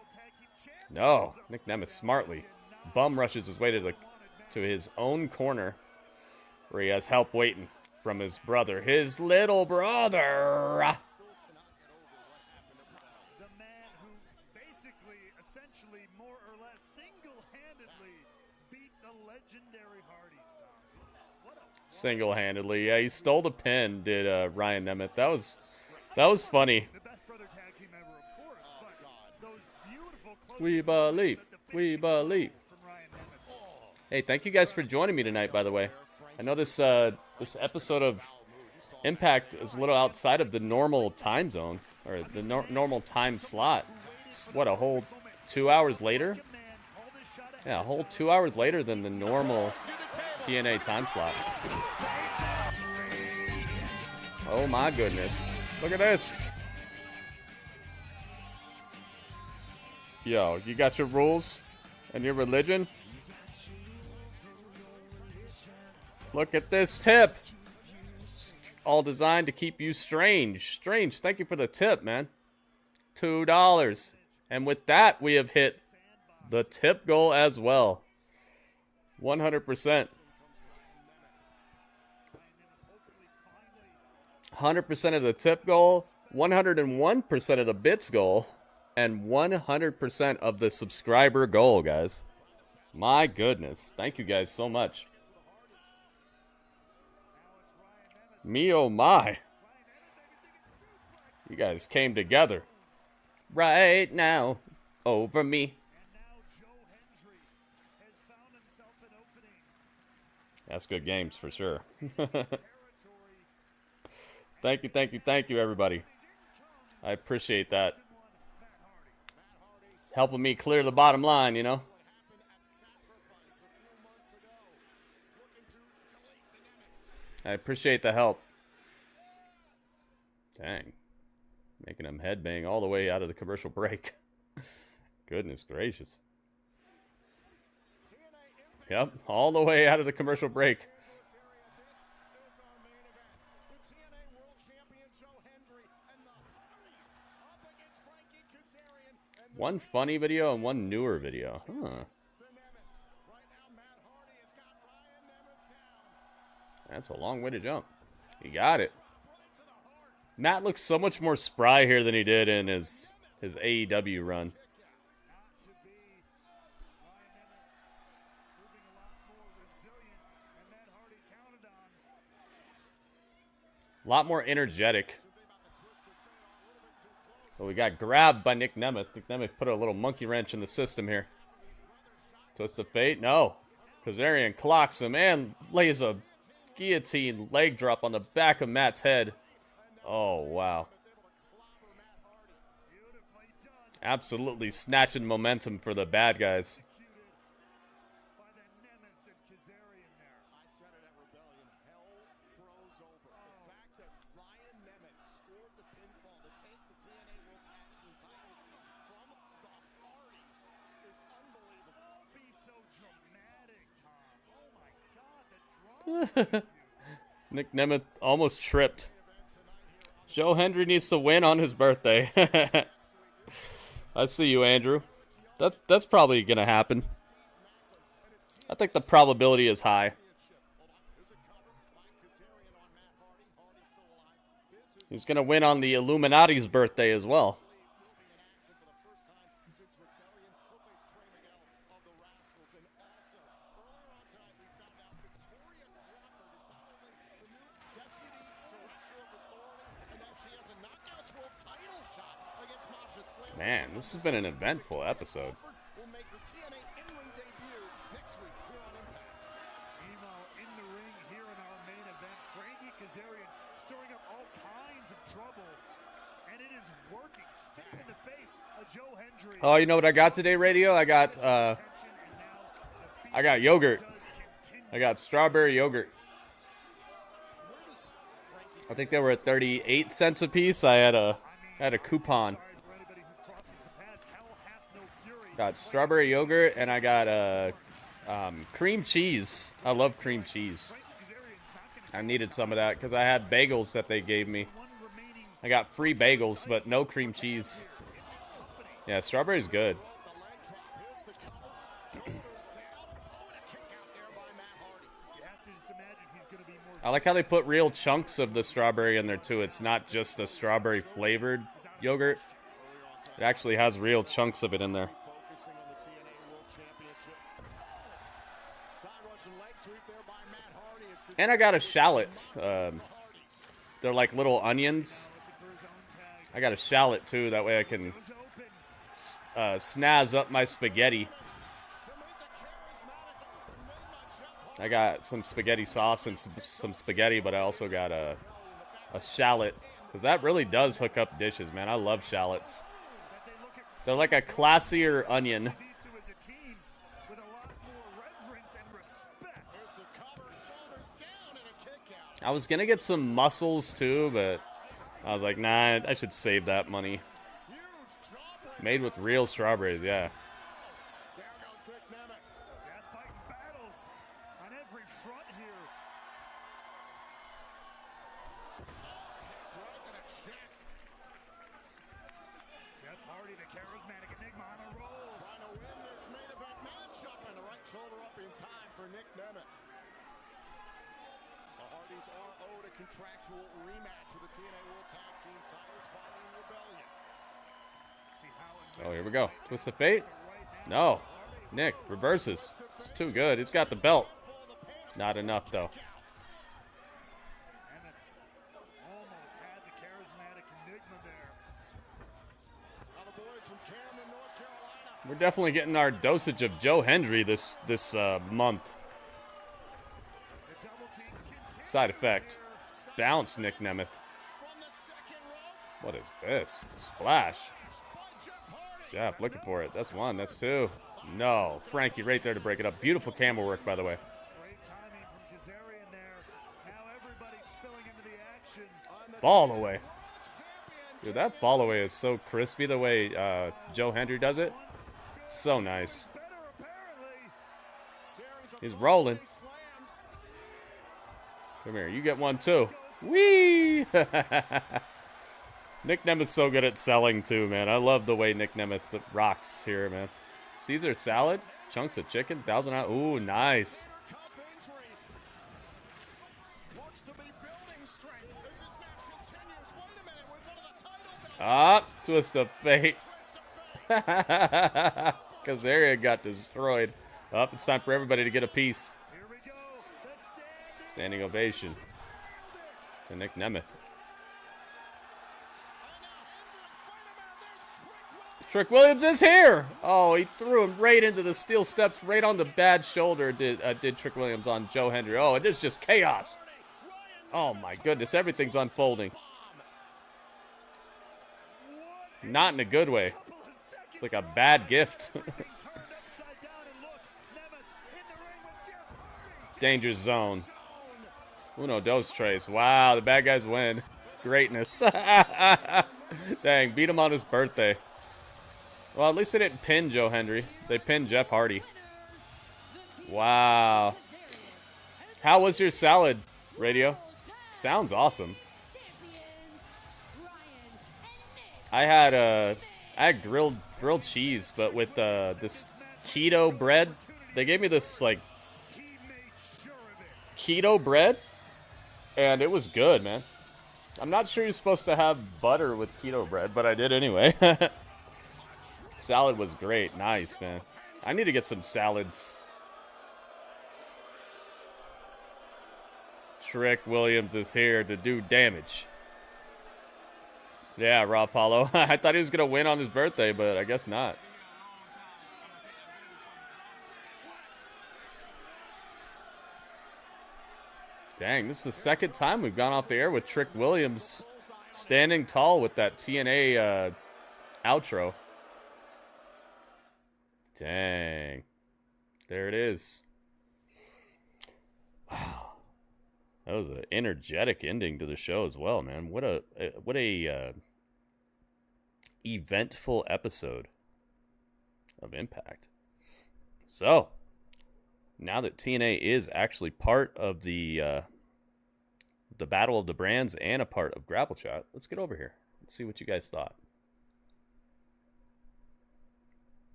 No. Nemeths smartly bum rushes his way to his own corner, where he has help waiting from his brother, his little brother. The man who basically, essentially, more or less, single-handedly beat the legendary Hardys, Tom. Single-handedly, yeah, he stole the pin. Did Ryan Nemeth? That was funny. We believe. We believe. Hey, thank you guys for joining me tonight, by the way. I know this this episode of Impact is a little outside of the normal time zone, or the normal time slot. It's, what, a whole 2 hours later? Yeah, a whole 2 hours later than the normal TNA time slot. Oh my goodness. Look at this. Yo, you got your rules and your religion? Look at this tip. All designed to keep you strange. Strange, thank you for the tip, man. $2. And with that, we have hit the tip goal as well. 100%. 100% of the tip goal, 101% of the bits goal, and 100% of the subscriber goal, guys. My goodness. Thank you guys so much. Me oh my. You guys came together right now over me. That's good games for sure. Thank you, thank you, thank you, everybody. I appreciate that. Helping me clear the bottom line, you know? I appreciate the help. Dang. Making him headbang all the way out of the commercial break. Goodness gracious. Yep, all the way out of the commercial break. One funny video and one newer video. Huh. That's a long way to jump. He got it. Matt looks so much more spry here than he did in his AEW run. A lot more energetic. But we got grabbed by Nick Nemeth. Nick Nemeth put a little monkey wrench in the system here. Twist of fate? No. Kazarian clocks him and lays a guillotine leg drop on the back of Matt's head. Oh, wow. Absolutely snatching momentum for the bad guys. Nick Nemeth almost tripped. Joe Hendry needs to win on his birthday. I see you, Andrew. That's probably gonna happen. I think the probability is high. He's gonna win on the Illuminati's birthday as well. Man, this has been an eventful episode. Will make her TNA in-ring debut next week here on Impact. Meanwhile, in the ring here in our main event, Frankie Kazarian stirring up all kinds of trouble, and it is working. Stick in the face of Joe Hendry. Oh, you know what I got today, Radio? I got yogurt. I got strawberry yogurt. I think they were at 38 cents a piece. I had a coupon. Got strawberry yogurt, and I got cream cheese. I love cream cheese. I needed some of that because I had bagels that they gave me. I got free bagels, but no cream cheese. Yeah, strawberry's good. I like how they put real chunks of the strawberry in there, too. It's not just a strawberry-flavored yogurt. It actually has real chunks of it in there. And I got a shallot. They're like little onions. I got a shallot, too. That way I can snazz up my spaghetti. I got some spaghetti sauce and some spaghetti, but I also got a shallot. Because that really does hook up dishes, man. I love shallots. They're like a classier onion. I was going to get some mussels, too, but I was like, nah, I should save that money. Made with real strawberries, yeah. Shoulder up in time for Nick Nemeth. The Hardys are owed a contractual rematch for the TNA World Tag Team titles following Rebellion. Oh, here we go. Twist of fate? No. Nick reverses. It's too good. He's got the belt. Not enough, though. Almost had the charismatic enigma there. Now the boys from Cameron, North Carolina. We're definitely getting our dosage of Joe Hendry this month. Side effect. Bounce, Nick Nemeth. What is this? Splash. Jeff, looking for it. That's one. That's two. No. Frankie right there to break it up. Beautiful camera work, by the way. Great timing from Kazarian there. Now everybody's spilling into the action. Ball away. Dude, that ball away is so crispy the way Joe Hendry does it. So nice. He's rolling. Come here. You get one, too. Whee! Nick Nemeth's so good at selling, too, man. I love the way Nick Nemeth rocks here, man. Caesar salad, chunks of chicken, 1,000 out. Ooh, nice. Ah, twist of fate. Kazarian got destroyed. Up, it's time for everybody to get a piece. Standing ovation to Nick Nemeth. Trick Williams is here. Oh, he threw him right into the steel steps, right on the bad shoulder. Did Trick Williams on Joe Hendry? Oh, it is just chaos. Oh my goodness, everything's unfolding. Not in a good way. It's like a bad gift. Danger zone. Uno, dos, tres. Wow, the bad guys win. Greatness. Dang, beat him on his birthday. Well, at least they didn't pin Joe Hendry. They pinned Jeff Hardy. Wow. How was your salad, Radio? Sounds awesome. I had grilled cheese, but with this keto bread. They gave me this like keto bread, and it was good, man. I'm not sure you're supposed to have butter with keto bread, but I did anyway. Salad was great. Nice, man. I need to get some salads. Trick Williams is here to do damage. Yeah, Raw Apollo. I thought he was going to win on his birthday, but I guess not. Dang, this is the second time we've gone off the air with Trick Williams standing tall with that TNA outro. Dang. There it is. Wow. That was an energetic ending to the show as well, man. What a eventful episode of Impact. So, now that TNA is actually part of the Battle of the Brands and a part of Grapple Chat, let's get over here. Let's see what you guys thought.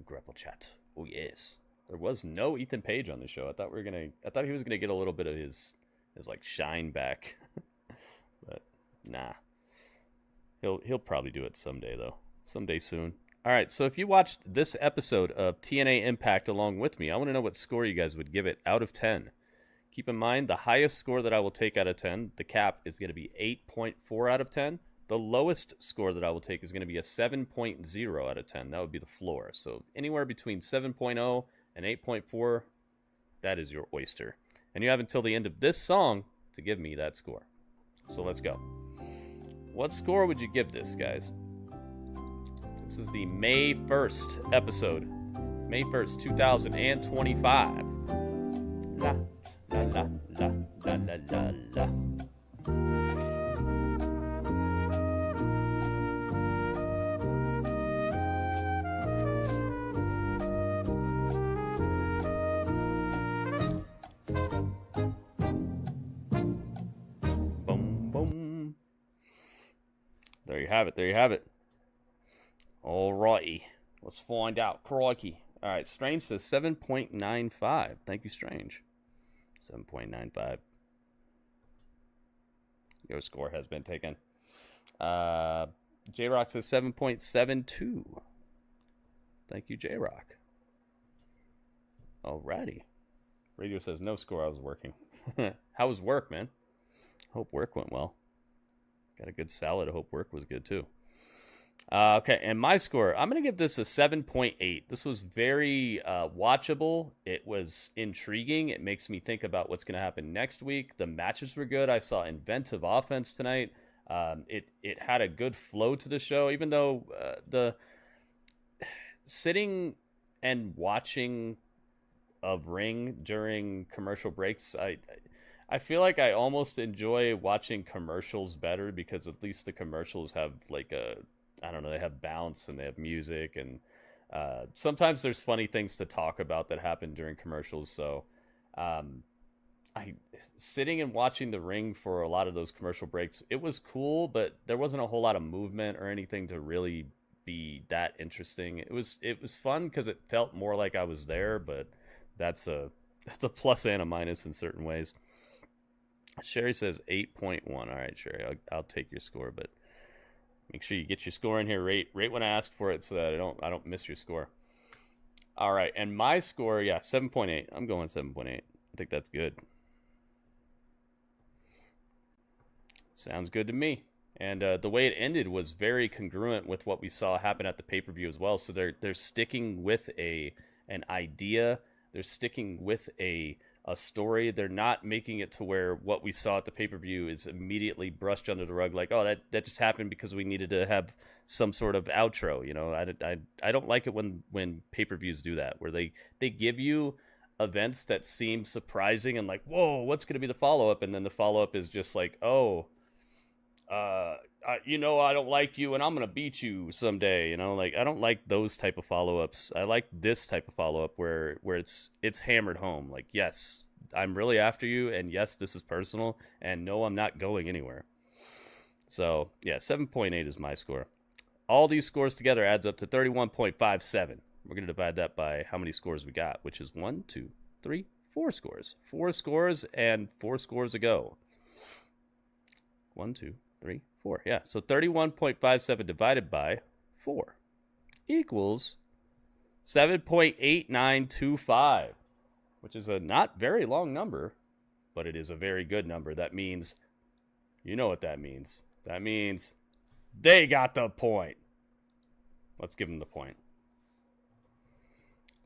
Grapple Chat. Oh yes. There was no Ethan Page on the show. I thought he was gonna get a little bit of his like shine back. But nah. He'll probably do it someday though. Someday soon. Alright, so if you watched this episode of TNA Impact along with me, I want to know what score you guys would give it out of 10. Keep in mind, the highest score that I will take out of 10, the cap, is going to be 8.4 out of 10. The lowest score that I will take is going to be a 7.0 out of 10. That would be the floor. So anywhere between 7.0 and 8.4, that is your oyster. And you have until the end of this song to give me that score. So let's go. What score would you give this, guys? This is the May 1st episode. May 1st, 2025. La, la, la, la, la, la, la, la. Boom, boom. There you have it. There you have it. Alrighty, let's find out. Crikey. Alright, Strange says 7.95. Thank you, Strange. 7.95. Your score has been taken. J-Rock says 7.72. Thank you, J-Rock. Alrighty. Radio says no score, I was working. How was work, man? Hope work went well. Got a good salad. I hope work was good, too. Okay, and my score, I'm going to give this a 7.8. This was very watchable. It was intriguing. It makes me think about what's going to happen next week. The matches were good. I saw inventive offense tonight. It had a good flow to the show, even though the sitting and watching of ring during commercial breaks, I feel like I almost enjoy watching commercials better because at least the commercials have like I don't know, they have bounce and they have music, and sometimes there's funny things to talk about that happen during commercials. So sitting and watching the ring for a lot of those commercial breaks, it was cool, but there wasn't a whole lot of movement or anything to really be that interesting. It was fun because it felt more like I was there, but that's a plus and a minus in certain ways. Sherry says 8.1. All right, Sherry, I'll take your score, but make sure you get your score in here right when I ask for it so that I don't miss your score. All right, and my score, yeah, 7.8. I'm going 7.8. I think that's good. Sounds good to me. And the way it ended was very congruent with what we saw happen at the pay-per-view as well. So they're sticking with an idea. They're sticking with a story. They're not making it to where what we saw at the pay-per-view is immediately brushed under the rug, like, oh, that just happened because we needed to have some sort of outro. You know, I don't like it when pay-per-views do that, where they give you events that seem surprising and like, whoa, what's going to be the follow-up? And then the follow-up is just like, oh, I don't like you and I'm going to beat you someday. You know, like, I don't like those type of follow-ups. I like this type of follow-up where it's hammered home. Like, yes, I'm really after you, and yes, this is personal, and no, I'm not going anywhere. So, yeah, 7.8 is my score. All these scores together adds up to 31.57. We're going to divide that by how many scores we got, which is 1, 2, 3, 4 scores. 4 scores and 4 scores ago. 1, 2, 3, 4. Yeah, so 31.57 divided by 4 equals 7.8925, which is a not very long number, but it is a very good number. That means, you know what that means. That means They got the point. Let's give them the point.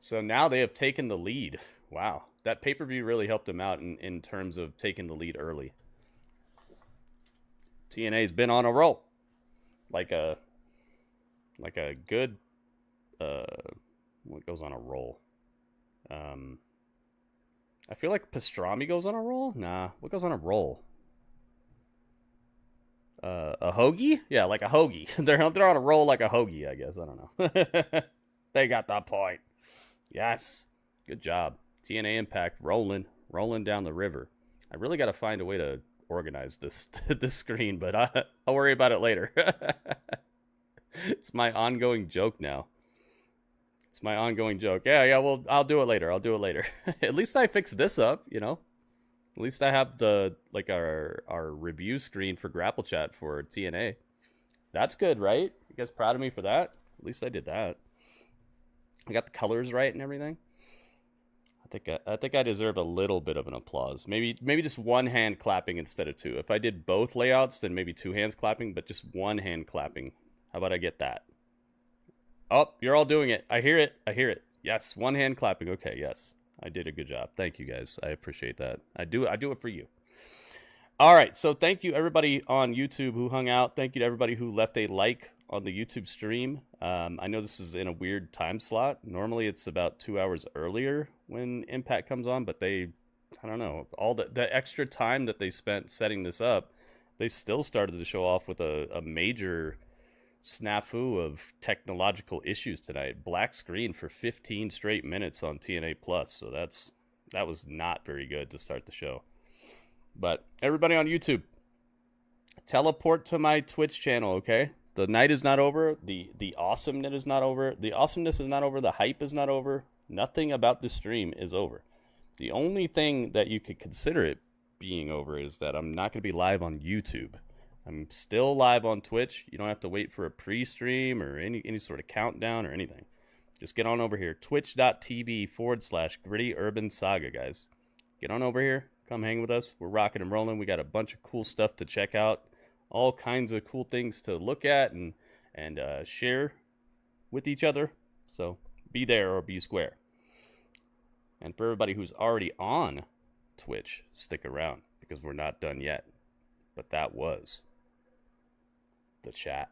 So now they have taken the lead. Wow. That pay-per-view really helped them out in terms of taking the lead early. TNA's been on a roll. Like a good what goes on a roll? I feel like pastrami goes on a roll? Nah, what goes on a roll? A hoagie? Yeah, like a hoagie. They're on a roll like a hoagie, I guess. I don't know. They got the point. Yes. Good job. TNA Impact rolling down the river. I really got to find a way to organize this screen, but I'll worry about it later. It's my ongoing joke now. It's my ongoing joke. Yeah, well, I'll do it later. At least I fixed this up, you know. At least I have our review screen for Grapple Chat for TNA. That's good, right? You guys proud of me for that? At least I did that. I got the colors right and everything. I think I deserve a little bit of an applause. Maybe just one hand clapping instead of two. If I did both layouts, then maybe two hands clapping, but just one hand clapping. How about I get that? Oh, you're all doing it. I hear it. Yes, one hand clapping. Okay, yes. I did a good job. Thank you guys. I appreciate that. I do it for you. All right, so thank you everybody on YouTube who hung out. Thank you to everybody who left a like on the YouTube stream. I know this is in a weird time slot. Normally it's about 2 hours earlier when Impact comes on, but I don't know, all the extra time that they spent setting this up, they still started the show off with a major snafu of technological issues tonight. Black screen for 15 straight minutes on TNA Plus, so that was not very good to start the show. But everybody on YouTube, teleport to my Twitch channel, okay? The night is not over. The awesomeness is not over. The awesomeness is not over. The hype is not over. Nothing about this stream is over. The only thing that you could consider it being over is that I'm not going to be live on YouTube. I'm still live on Twitch. You don't have to wait for a pre-stream or any sort of countdown or anything. Just get on over here. Twitch.tv/Gritty Urban Saga, guys. Get on over here. Come hang with us. We're rocking and rolling. We got a bunch of cool stuff to check out. All kinds of cool things to look at and share with each other. So be there or be square. And for everybody who's already on Twitch, stick around because we're not done yet. But that was the chat.